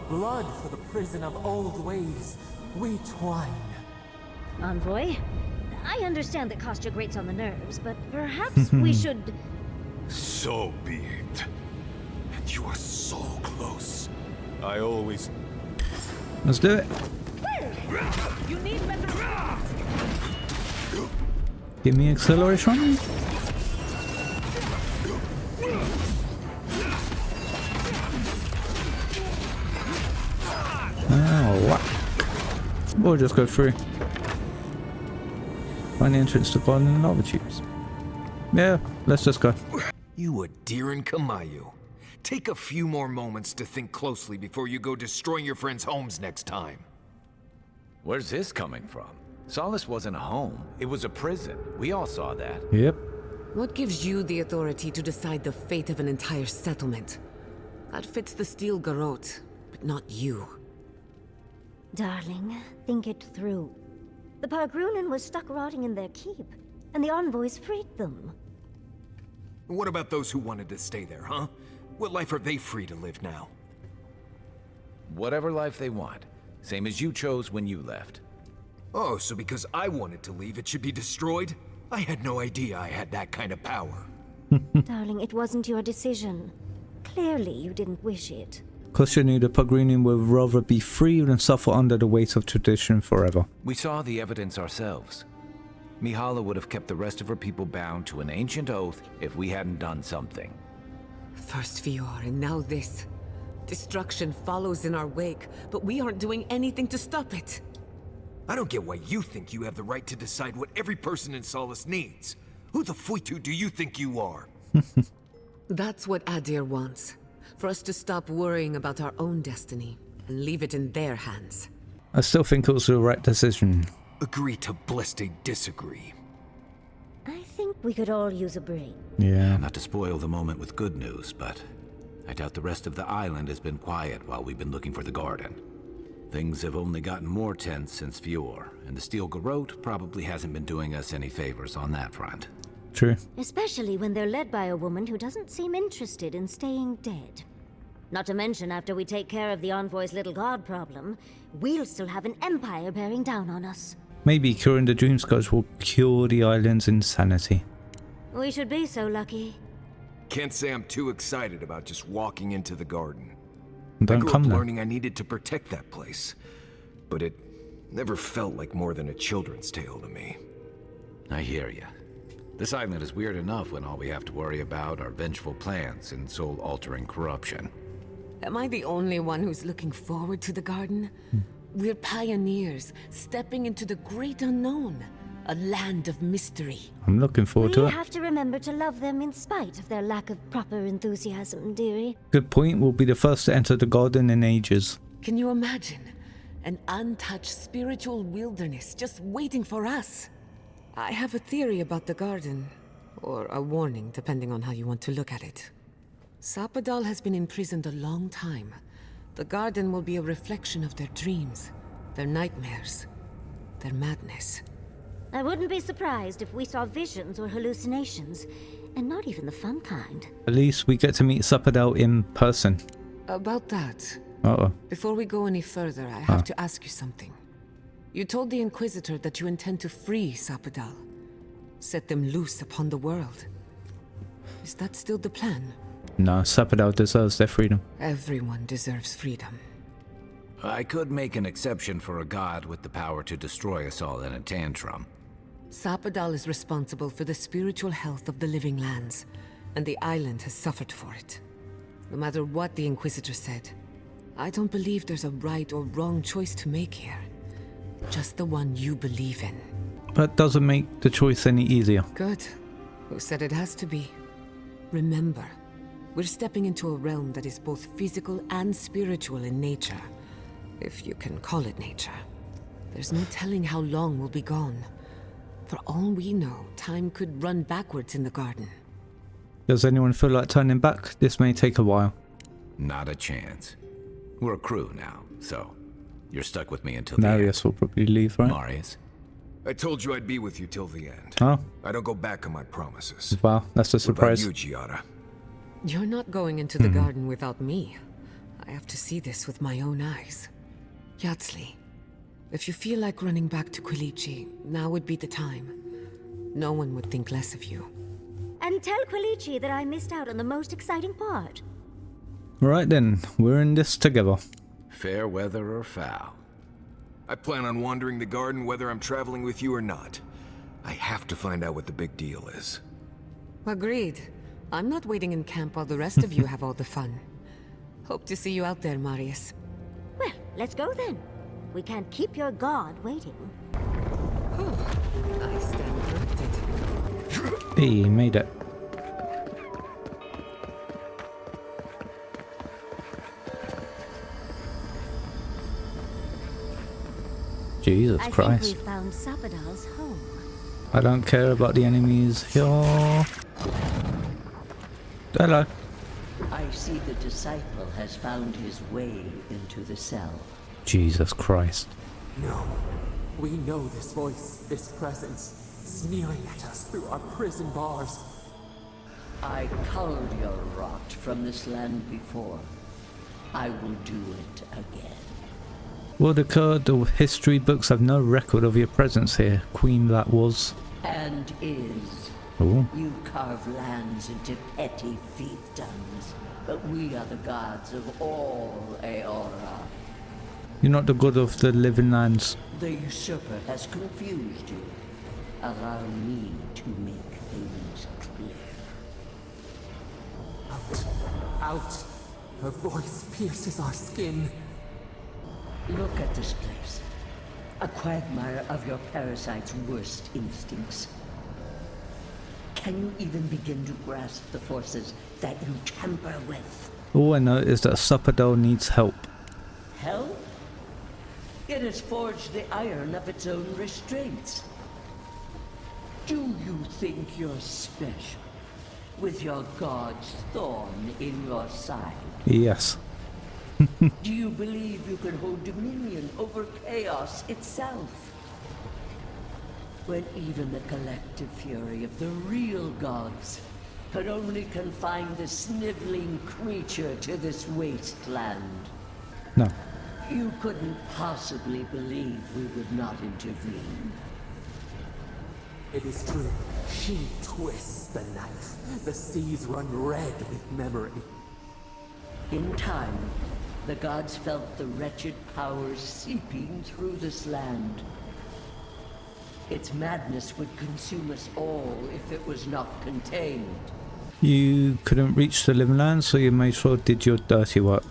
F: blood for the prison of old ways. We twine.
C: Envoy, I understand that Kostya grates on the nerves, but perhaps we should...
O: So be it. And you are so close. I always...
A: Let's do it.
F: You need better.
A: Give me acceleration. Oh, what? We'll just go through. Find the entrance to garden and other tubes. Yeah, let's just go.
M: You Aedyr and Kamayu. Take a few more moments to think closely before you go destroying your friends' homes next time.
R: Where's this coming from? Solace wasn't a home. It was a prison. We all saw that.
A: Yep.
E: What gives you the authority to decide the fate of an entire settlement? That fits the Steel Garrote, but not you.
C: Darling, think it through. The Pargrunen was stuck rotting in their keep, and the envoys freed them.
M: What about those who wanted to stay there, huh? What life are they free to live now?
R: Whatever life they want. Same as you chose when you left.
M: Oh, so because I wanted to leave, it should be destroyed? I had no idea I had that kind of power.
C: Darling, it wasn't your decision. Clearly, you didn't wish it.
A: Kostya knew the Pargrunen would rather be free than suffer under the weight of tradition forever.
R: We saw the evidence ourselves. Mihala would have kept the rest of her people bound to an ancient oath if we hadn't done something.
E: First Fior, and now this. Destruction follows in our wake, but we aren't doing anything to stop it.
M: I don't get why you think you have the right to decide what every person in Solace needs. Who the fuitu do you think you are?
E: That's what Aedyr wants. For us to stop worrying about our own destiny and leave it in their hands.
A: I still think it was the right decision.
M: Agree to blessed disagree.
C: We could all use a break.
A: Yeah.
R: Not to spoil the moment with good news, but I doubt the rest of the island has been quiet while we've been looking for the garden. Things have only gotten more tense since Fjord, and the Steel Garrote probably hasn't been doing us any favors on that front.
A: True.
C: Especially when they're led by a woman who doesn't seem interested in staying dead. Not to mention, after we take care of the Envoy's little god problem, we'll still have an empire bearing down on us.
A: Maybe curing the Dream Scourge will cure the island's insanity.
C: We should be so lucky.
M: Can't say I'm too excited about just walking into the garden.
A: Don't
M: I grew
A: come
M: up
A: there.
M: learning I needed to protect that place, but it never felt like more than a children's tale to me.
R: I hear you. This island is weird enough when all we have to worry about are vengeful plans and soul-altering corruption.
E: Am I the only one who's looking forward to the garden? We're pioneers, stepping into the great unknown, a land of mystery.
A: I'm looking forward to
C: We
A: it.
C: have to remember to love them in spite of their lack of proper enthusiasm, dearie.
A: Good point. We'll be the first to enter the garden in ages.
E: Can you imagine? An untouched spiritual wilderness just waiting for us. I have a theory about the garden, or a warning, depending on how you want to look at it. Sapadal has been imprisoned a long time. The garden will be a reflection of their dreams, their nightmares, their madness.
C: I wouldn't be surprised if we saw visions or hallucinations, and not even the fun kind.
A: At least we get to meet Sapadal in person.
E: About that,
A: Uh-oh.
E: before we go any further, I have to ask you something. You told the Inquisitor that you intend to free Sapadal, set them loose upon the world. Is that still the plan?
A: No, Sapadal deserves their freedom.
E: Everyone deserves freedom.
R: I could make an exception for a god with the power to destroy us all in a tantrum.
E: Sapadal is responsible for the spiritual health of the living lands, and the island has suffered for it. No matter what the Inquisitor said, I don't believe there's a right or wrong choice to make here. Just the one you believe in.
A: That doesn't make the choice any easier.
E: Good. Who said it has to be? Remember, we're stepping into a realm that is both physical and spiritual in nature. If you can call it nature. There's no telling how long we'll be gone. For all we know, time could run backwards in the garden.
A: Does anyone feel like turning back? This may take a while.
R: Not a chance. We're a crew now, so you're stuck with me until the end.
A: Marius will probably leave, right?
R: Marius?
M: I told you I'd be with you till the end.
A: Oh.
M: I don't go back on my promises.
A: Wow, that's a surprise.
M: What about you, Giada?
E: You're not going into the garden without me. I have to see this with my own eyes. Yatsley, if you feel like running back to Quilichi, now would be the time. No one would think less of you.
C: And tell Quilichi that I missed out on the most exciting part.
A: Right then, we're in this together.
R: Fair weather or foul.
M: I plan on wandering the garden whether I'm traveling with you or not. I have to find out what the big deal is.
E: Agreed. I'm not waiting in camp while the rest of you have all the fun. Hope to see you out there, Marius.
C: Well, let's go then. We can't keep your god waiting.
E: I stand corrected.
A: Hey, made it. Jesus Christ.
C: I think we found Sapadal's home.
A: I don't care about the enemies here. Hello.
S: I see the disciple has found his way into the cell.
A: Jesus Christ.
F: No. We know this voice, this presence, sneering at us through our prison bars.
S: I culled your rot from this land before. I will do it again.
A: What occurred? The history books have no record of your presence here, Queen that was.
S: And is.
A: Ooh.
S: You carve lands into petty fiefdoms, but we are the gods of all Eora.
A: You're not the god of the living lands.
S: The usurper has confused you. Allow me to make things clear.
F: Out! Her voice pierces our skin.
S: Look at this place. A quagmire of your parasite's worst instincts. Can you even begin to grasp the forces that you tamper with?
A: All I know is that Sapadal needs help.
S: Help? It has forged the iron of its own restraints. Do you think you're special, with your god's thorn in your side?
A: Yes.
S: Do you believe you can hold dominion over chaos itself? When even the collective fury of the real gods could only confine the sniveling creature to this wasteland.
A: No.
S: You couldn't possibly believe we would not intervene.
F: It is true. She twists the knife. The seas run red with memory.
S: In time, the gods felt the wretched powers seeping through this land. Its madness would consume us all if it was not contained.
A: You couldn't reach the living land, so your mage sword did your dirty work.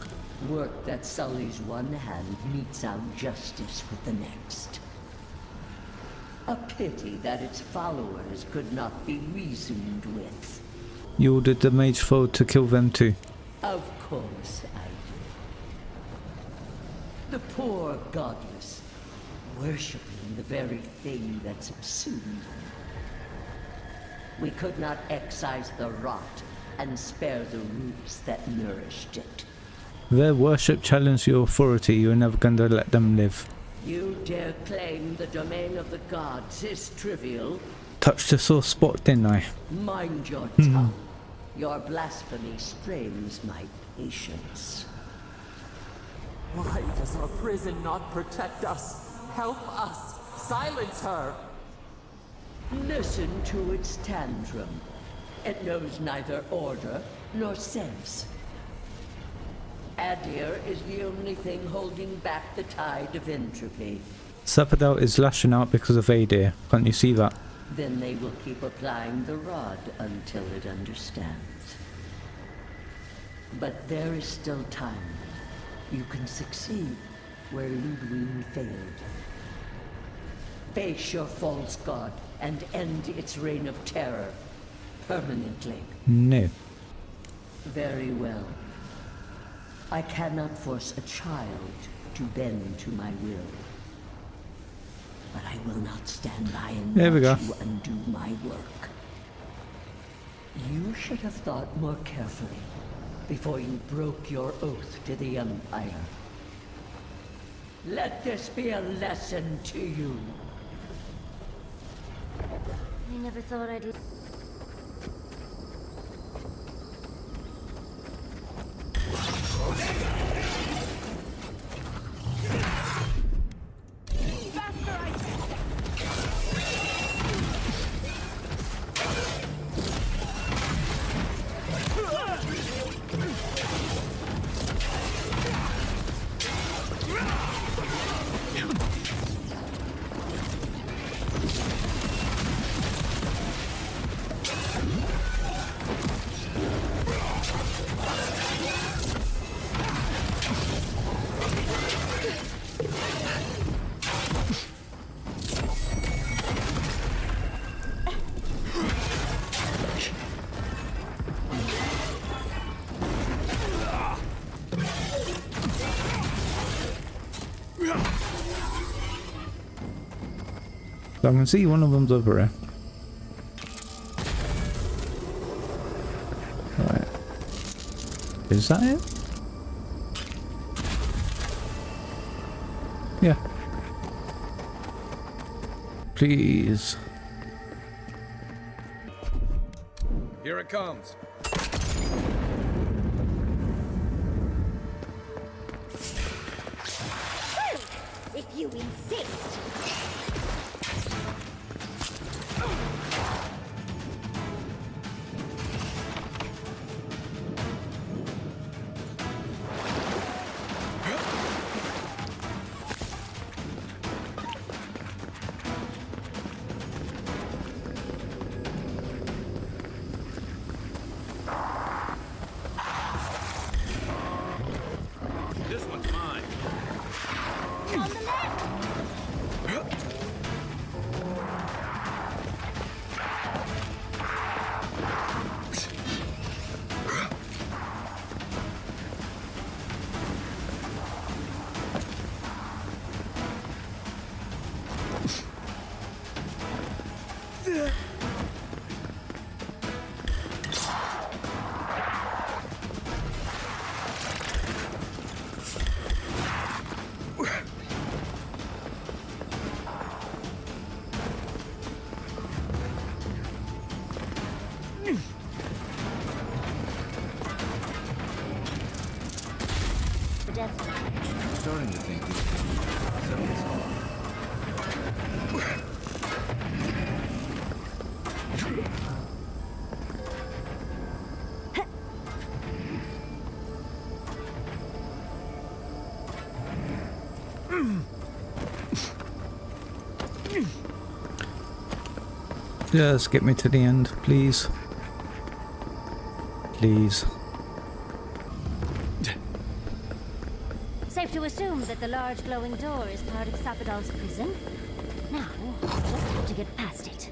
S: Work that sullies one hand meets out justice with the next. A pity that its followers could not be reasoned with.
A: You ordered the mage sword to kill them too.
S: Of course I did. The poor godless, worshipping the very thing that subsumed them. We could not excise the rot and spare the roots that nourished it.
A: Their worship challenged your authority. You're never going to let them live.
S: You dare claim the domain of the gods is trivial?
A: Touched a sore spot, didn't I?
S: Mind your tongue. Your blasphemy strains my patience.
F: Why does our prison not protect us? Help us! Silence her!
S: Listen to its tantrum. It knows neither order nor sense. Aedyr is the only thing holding back the tide of entropy.
A: Sapadal is lashing out because of Aedyr. Can't you see that?
S: Then they will keep applying the rod until it understands. But there is still time. You can succeed where Lodwyn failed. Face your false god and end its reign of terror permanently.
A: No.
S: Very well. I cannot force a child to bend to my will. But I will not stand by and watch you undo my work. You should have thought more carefully before you broke your oath to the Empire. Let this be a lesson to you.
C: I never thought I'd...
A: I can see one of them's over here. Right. Is that it? Yeah. Please.
M: Here it comes.
C: If you insist.
M: This one's mine.
C: On the left!
A: Just get me to the end, please. Please.
C: Safe to assume that the large glowing door is part of Sapadal's prison. Now, we'll just have to get past it.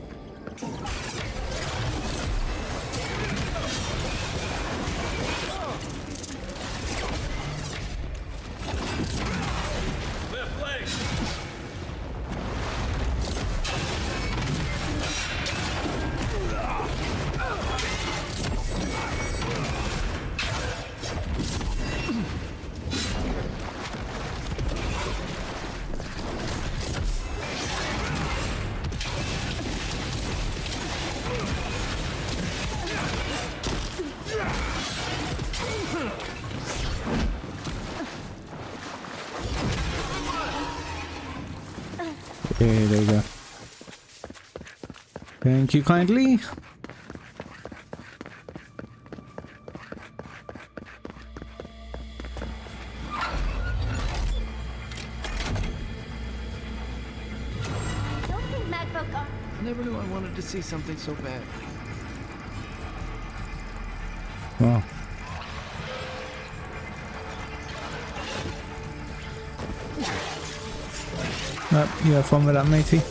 T: Left leg!
A: Okay, there you go. Thank you kindly.
M: I never knew I wanted to see something so badly.
A: Wow. You have fun with that, matey.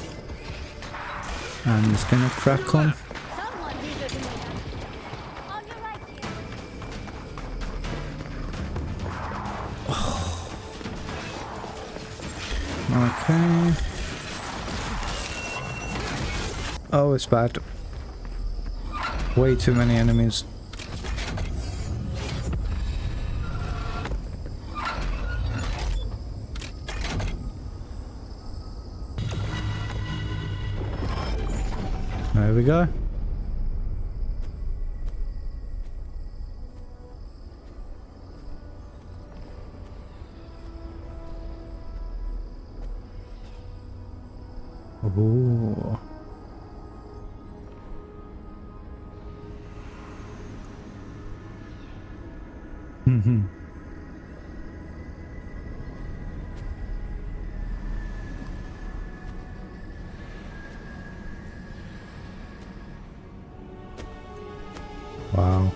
A: I'm just gonna crack on. Okay. Oh, it's bad. Way too many enemies. There we go. Ooh. Wow.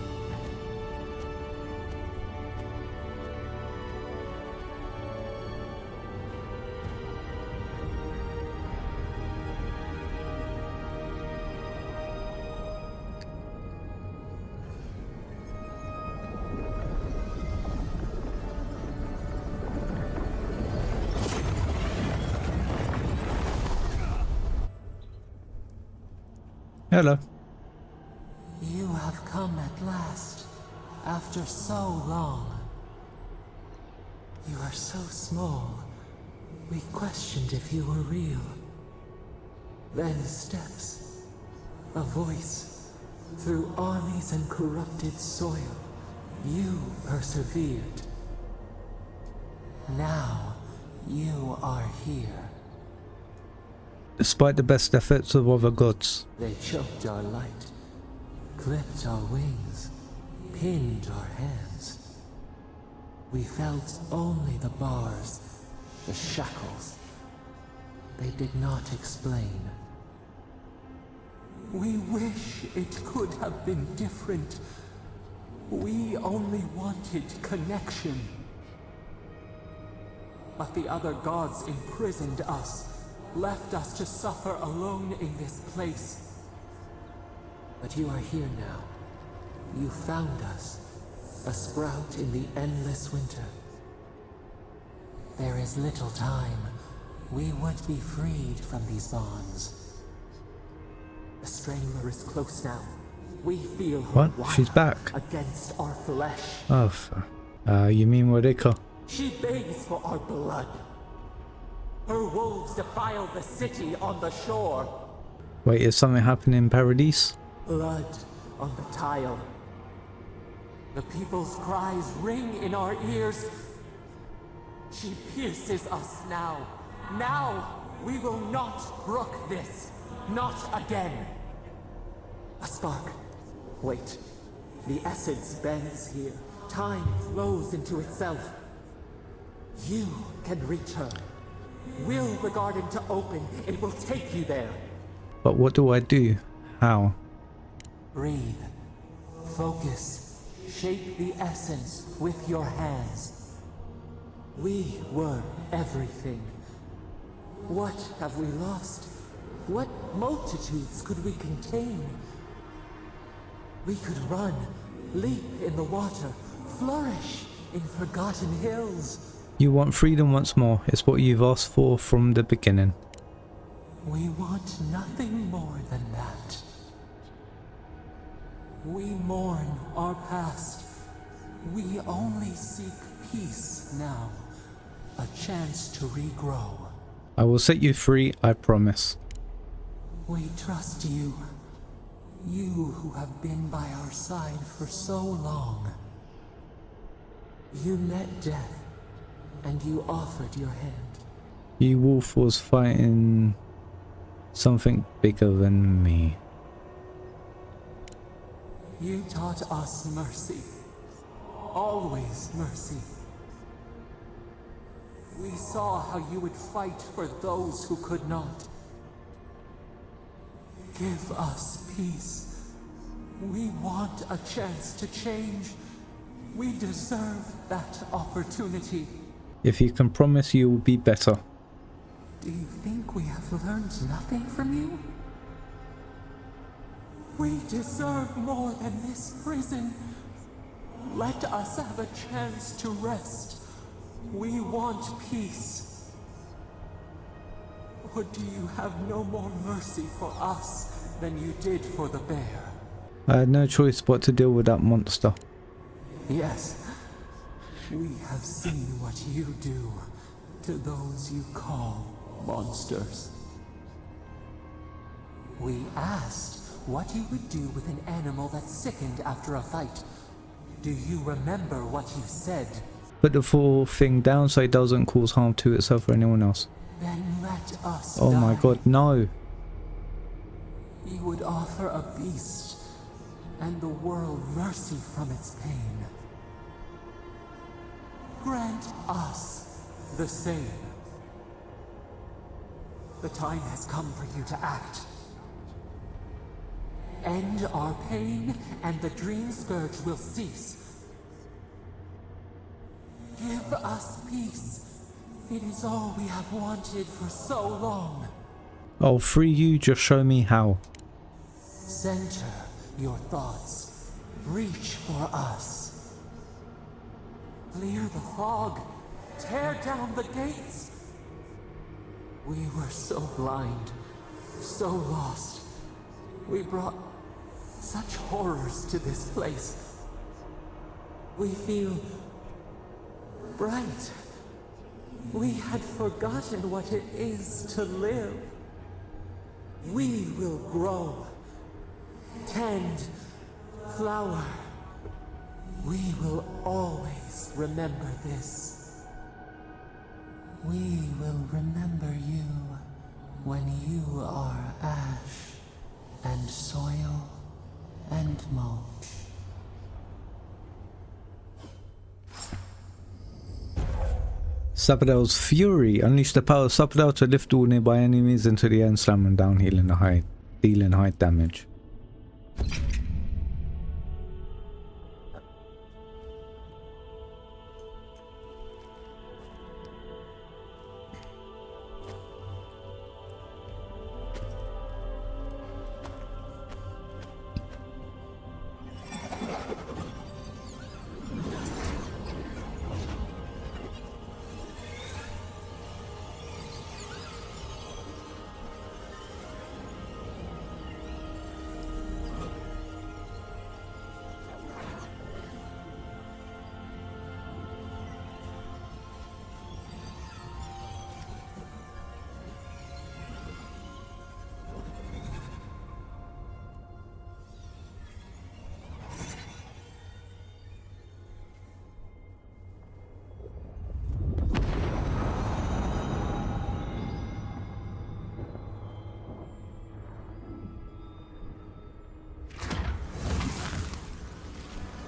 A: Hello.
F: You have come at last, after so long. You are so small, we questioned if you were real. Then steps, a voice, through armies and corrupted soil. You persevered. Now, you are here.
A: Despite the best efforts of other gods.
F: They choked our light, clipped our wings, pinned our hands. We felt only the bars, the shackles. They did not explain. We wish it could have been different. We only wanted connection. But the other gods imprisoned us, left us to suffer alone in this place. But you are here now. You found us, a sprout in the endless winter. There is little time. We would be freed from these bonds. The Strangler is close now. We feel her
A: What? She's back.
F: against our flesh.
A: Oh, you mean Warika?
F: She begs for our blood. Her wolves defile the city on the shore.
A: Wait, is something happening in Paradise?
F: Blood on the tile. The people's cries ring in our ears. She pierces us now. Now, we will not brook this. Not again. A spark. Wait. The essence bends here. Time flows into itself. You can reach her. Will the garden to open. It will take you there.
A: But what do I do? How?
F: Breathe. Focus. Shape the essence with your hands. We were everything. What have we lost? What multitudes could we contain? We could run, leap in the water, flourish in forgotten hills.
A: You want freedom once more. It's what you've asked for from the beginning.
F: We want nothing more than that. We mourn our past. We only seek peace now. A chance to regrow.
A: I will set you free, I promise.
F: We trust you. You who have been by our side for so long. You met death, and you offered your hand.
A: You wolf was fighting something bigger than me.
F: You taught us mercy. Always mercy. We saw how you would fight for those who could not. Give us peace. We want a chance to change. We deserve that opportunity.
A: If you can promise you will be better.
F: Do you think we have learned nothing from you? We deserve more than this prison. Let us have a chance to rest. We want peace. Or do you have no more mercy for us than you did for the bear?
A: I had no choice but to deal with that monster.
F: Yes. We have seen what you do to those you call monsters. We asked what you would do with an animal that sickened after a fight. Do you remember what you said?
A: Put the full thing down so it doesn't cause harm to itself or anyone else.
F: Then let us
A: Oh
F: die.
A: my god, no.
F: You would offer a beast and the world mercy from its pain. Grant us the same. The time has come for you to act. End our pain, and the dream scourge will cease. Give us peace. It is all we have wanted for so long.
A: I'll free you, just show me how.
F: Center your thoughts. Reach for us. Clear the fog. Tear down the gates. We were so blind, so lost. We brought such horrors to this place. We feel bright. We had forgotten what it is to live. We will grow, tend, flower. We will always remember this. We will remember you when you are ash and soil and mulch.
A: Sapadal's fury. Unleash the power of Sapadal to lift all nearby enemies into the air and slam them down, dealing high damage.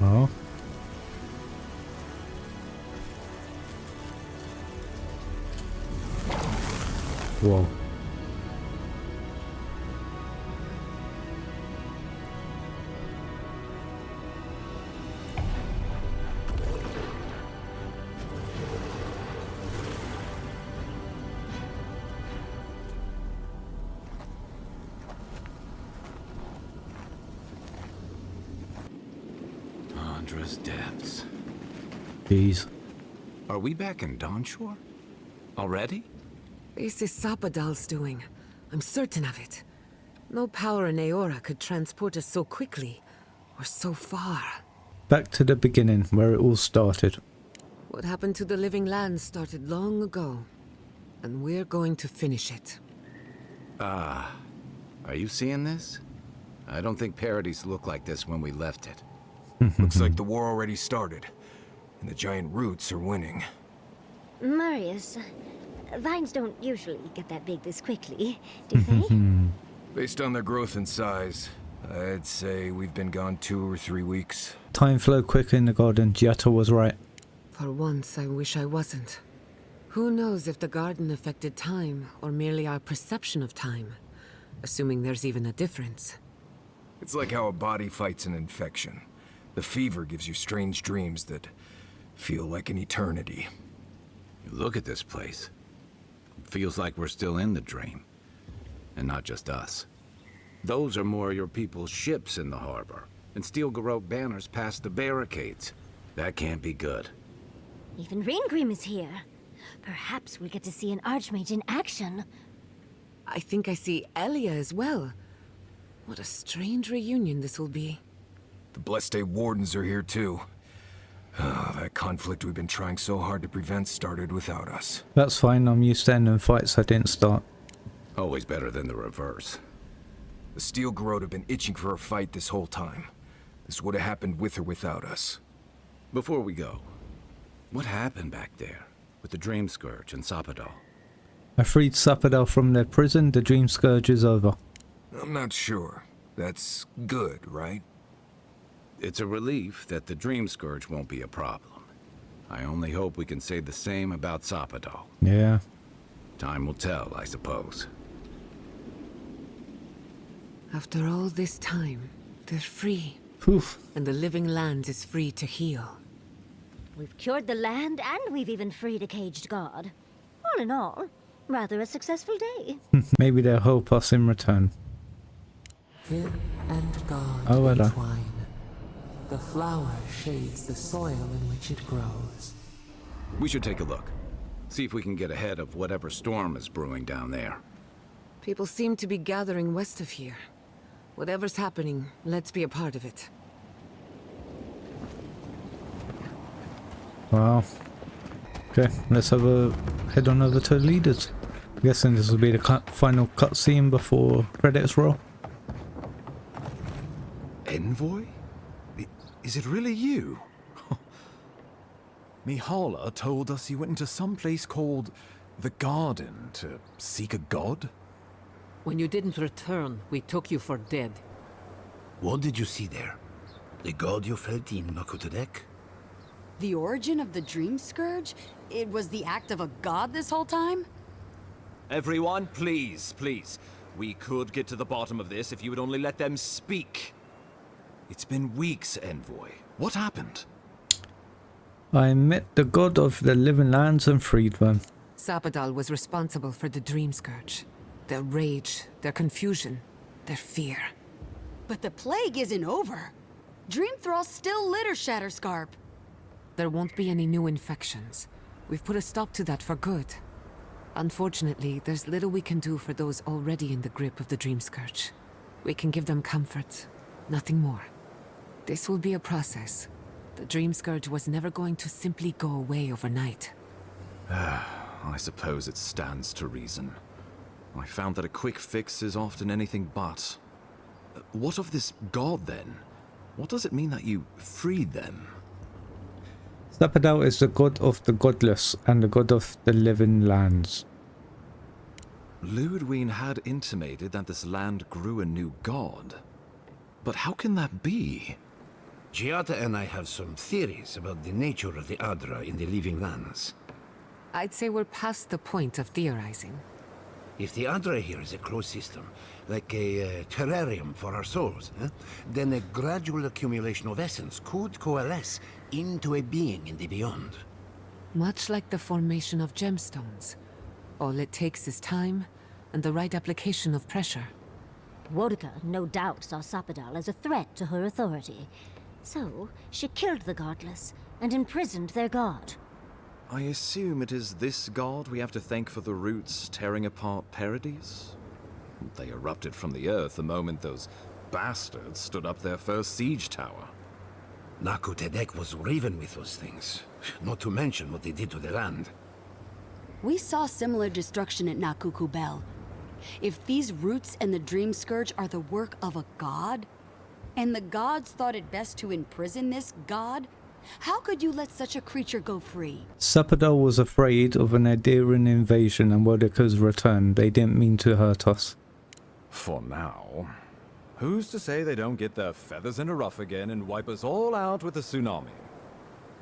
A: Oh. Whoa.
R: Sandra's depths.
A: Jeez.
R: Are we back in Dawnshore? Already?
E: This is Sapadal's doing. I'm certain of it. No power in Eora could transport us so quickly, or so far.
A: Back to the beginning, where it all started.
E: What happened to the living lands started long ago, and we're going to finish it.
R: Are you seeing this? I don't think Paradise looked like this when we left it.
M: Looks like the war already started, and the giant roots are winning.
C: Marius, vines don't usually get that big this quickly, do they?
M: Based on their growth and size, I'd say we've been gone 2 or 3 weeks.
A: Time flowed quick in the garden. Giotto was right.
E: For once, I wish I wasn't. Who knows if the garden affected time, or merely our perception of time? Assuming there's even a difference.
M: It's like how a body fights an infection. The fever gives you strange dreams that feel like an eternity.
R: Look at this place. It feels like we're still in the dream. And not just us. Those are more your people's ships in the harbor. And steel garrote banners past the barricades. That can't be good.
C: Even Reingrim is here. Perhaps we'll get to see an Archmage in action.
E: I think I see Elia as well. What a strange reunion this will be.
M: The Blessed Wardens are here too. That conflict we've been trying so hard to prevent started without us.
A: That's fine, I'm used to ending fights I didn't start.
R: Always better than the reverse.
M: The Steel Garrote have been itching for a fight this whole time. This would have happened with or without us.
R: Before we go, what happened back there with the Dream Scourge and Sapadal?
A: I freed Sapadal from their prison. The Dream Scourge is over.
M: I'm not sure. That's good, right?
R: It's a relief that the Dream Scourge won't be a problem. I only hope we can say the same about Sapadal.
A: Yeah.
R: Time will tell, I suppose.
E: After all this time, they're free.
A: Oof.
E: And the living land is free to heal.
C: We've cured the land, and we've even freed a caged god. All in all, rather a successful day.
A: Maybe they'll help us in return.
E: Kid and God
A: hello.
E: entwine. The flower shades the soil in which it grows.
R: We should take a look. See if we can get ahead of whatever storm is brewing down there.
E: People seem to be gathering west of here. Whatever's happening, let's be a part of it.
A: Wow. Okay, let's have a head on over to the leaders. I'm guessing this will be the final cutscene before credits roll.
T: Envoy? Is it really you? Mihala told us you went into some place called the Garden to seek a god?
P: When you didn't return, we took you for dead.
U: What did you see there? The god you felt in Makutadek?
L: The origin of the Dream Scourge? It was the act of a god this whole time?
V: Everyone, please, please. We could get to the bottom of this if you would only let them speak. It's been weeks, Envoy. What happened?
A: I met the god of the living lands and freed them.
E: Sapadal was responsible for the Dream Scourge. Their rage, their confusion, their fear.
L: But the plague isn't over. Dream Thralls still litter Shatterscarp.
E: There won't be any new infections. We've put a stop to that for good. Unfortunately, there's little we can do for those already in the grip of the Dream Scourge. We can give them comfort, nothing more. This will be a process. The Dream Scourge was never going to simply go away overnight.
V: I suppose it stands to reason. I found that a quick fix is often anything but. What of this god, then? What does it mean that you freed them?
A: Sapadal is the god of the godless and the god of the living lands.
V: Lodwyn had intimated that this land grew a new god. But how can that be?
U: Giada and I have some theories about the nature of the Aedyr in the living lands.
E: I'd say we're past the point of theorizing.
U: If the Aedyr here is a closed system, like a terrarium for our souls, then a gradual accumulation of essence could coalesce into a being in the beyond.
E: Much like the formation of gemstones. All it takes is time and the right application of pressure.
C: Wodka no doubt saw Sapadal as a threat to her authority. So, she killed the godless and imprisoned their god.
V: I assume it is this god we have to thank for the roots tearing apart Paradise? They erupted from the earth the moment those bastards stood up their first siege tower.
U: Naku Tedek was riven with those things, not to mention what they did to the land.
L: We saw similar destruction at Nakuku Bell. If these roots and the Dream Scourge are the work of a god, and the gods thought it best to imprison this god, how could you let such a creature go free?
A: Sapadal was afraid of an Aedyran invasion and Wodeka's return. They didn't mean to hurt us.
V: For now. Who's to say they don't get their feathers in a ruff again and wipe us all out with a tsunami?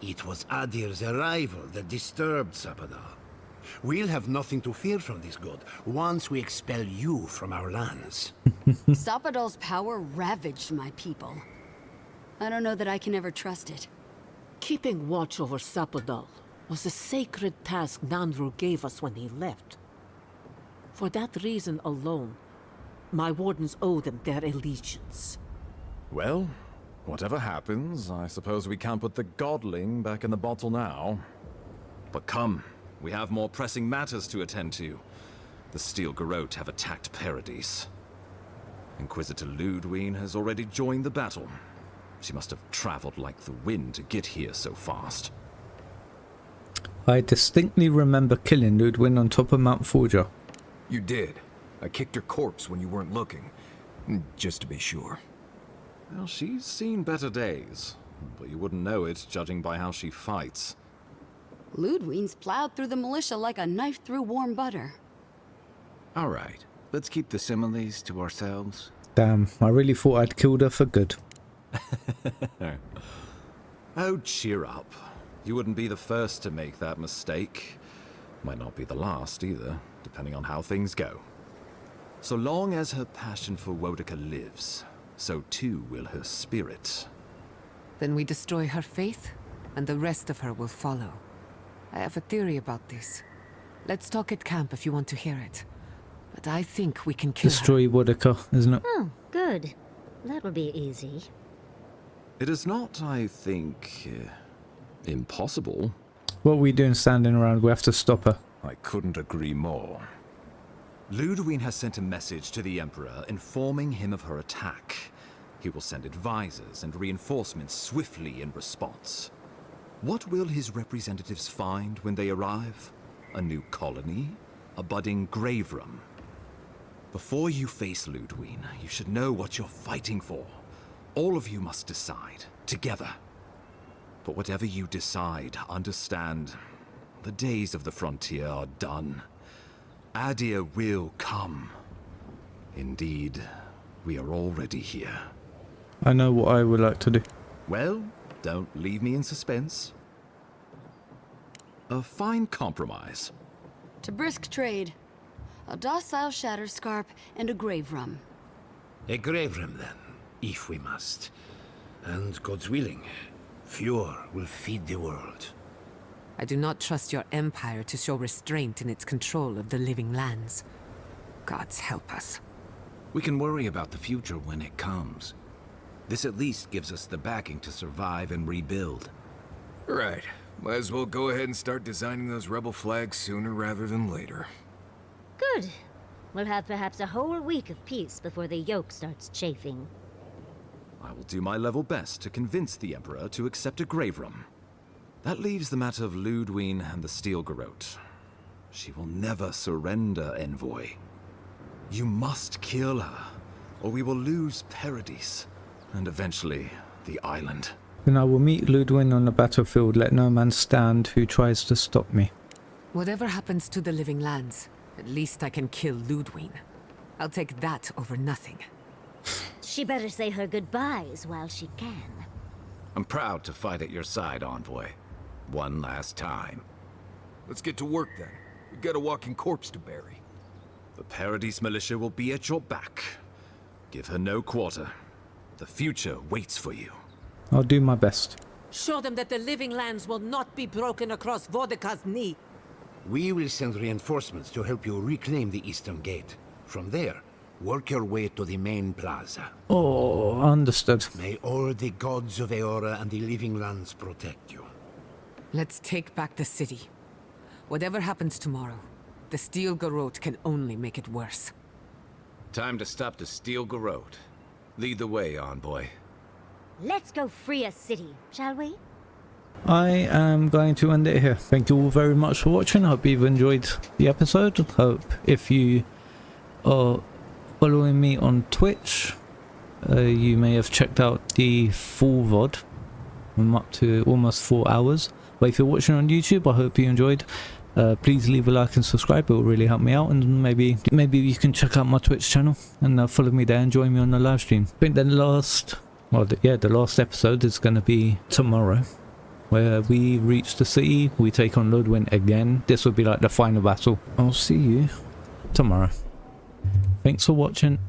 U: It was Aedyr's arrival that disturbed Sapadal. We'll have nothing to fear from this god once we expel you from our lands.
L: Sapadal's power ravaged my people. I don't know that I can ever trust it.
P: Keeping watch over Sapadal was a sacred task Nandru gave us when he left. For that reason alone, my wardens owe them their allegiance.
V: Well, whatever happens, I suppose we can't put the godling back in the bottle now. But come, we have more pressing matters to attend to. The Steel Garrote have attacked Paradise. Inquisitor Lodwyn has already joined the battle. She must have traveled like the wind to get here so fast.
A: I distinctly remember killing Lodwyn on top of Mount Forger.
M: You did. I kicked her corpse when you weren't looking. Just to be sure.
V: Well, she's seen better days. But you wouldn't know it, judging by how she fights.
L: Lodwyn's plowed through the militia like a knife through warm butter.
R: All right, let's keep the similes to ourselves.
A: Damn, I really thought I'd killed her for good.
V: Oh, cheer up. You wouldn't be the first to make that mistake. Might not be the last either, depending on how things go. So long as her passion for Wodeka lives, so too will her spirit.
E: Then we destroy her faith, and the rest of her will follow. I have a theory about this. Let's talk at camp if you want to hear it. But I think we can kill
A: Destroy Wodeka, isn't it?
C: Oh, good. That will be easy.
V: It is not, I think, impossible.
A: What are we doing standing around? We have to stop her.
V: I couldn't agree more. Lodwyn has sent a message to the Emperor informing him of her attack. He will send advisors and reinforcements swiftly in response. What will his representatives find when they arrive? A new colony? A budding grave room? Before you face Lodwyn, you should know what you're fighting for. All of you must decide, together. But whatever you decide, understand, the days of the frontier are done. Aedyr will come. Indeed, we are already here.
A: I know what I would like to do.
V: Well, don't leave me in suspense. A fine compromise.
L: To brisk trade. A docile Shatterscarp and a grave room.
U: A grave room, then, if we must. And God's willing, Fjord will feed the world.
E: I do not trust your empire to show restraint in its control of the living lands. Gods help us.
R: We can worry about the future when it comes. This at least gives us the backing to survive and rebuild.
M: Right. Might as well go ahead and start designing those rebel flags sooner rather than later.
C: Good. We'll have perhaps a whole week of peace before the yoke starts chafing.
V: I will do my level best to convince the Emperor to accept a grave room. That leaves the matter of Lodwyn and the Steel Garrote. She will never surrender, envoy. You must kill her, or we will lose Paradise, and eventually the island.
A: Then I will meet Lodwyn on the battlefield. Let no man stand who tries to stop me.
E: Whatever happens to the living lands, at least I can kill Lodwyn. I'll take that over nothing.
C: She better say her goodbyes while she can.
R: I'm proud to fight at your side, envoy. One last time.
M: Let's get to work then. We've got a walking corpse to bury.
V: The Paradise militia will be at your back. Give her no quarter. The future waits for you.
A: I'll do my best.
P: Show them that the living lands will not be broken across Wodeka's knee.
U: We will send reinforcements to help you reclaim the Eastern Gate. From there, Work your way to the main plaza.
A: Oh, understood.
U: May all the gods of Eora and the living lands protect you.
E: Let's take back the city. Whatever happens tomorrow, the Steel Garrote can only make it worse.
R: Time to stop the Steel Garrote. Lead the way, envoy.
C: Let's go free a city, shall we?
A: I am going to end it here. Thank you all very much for watching. I hope you've enjoyed the episode. Hope if you are following me on Twitch, you may have checked out the full VOD. I'm up to almost 4 hours. But if you're watching on YouTube, I hope you enjoyed. Please leave a like and subscribe. It will really help me out, and maybe you can check out my Twitch channel and follow me there and join me on the live stream. I think the last episode is going to be tomorrow, where we reach the city, we take on Lodwyn again. This will be like the final battle. I'll see you tomorrow. Thanks for watching.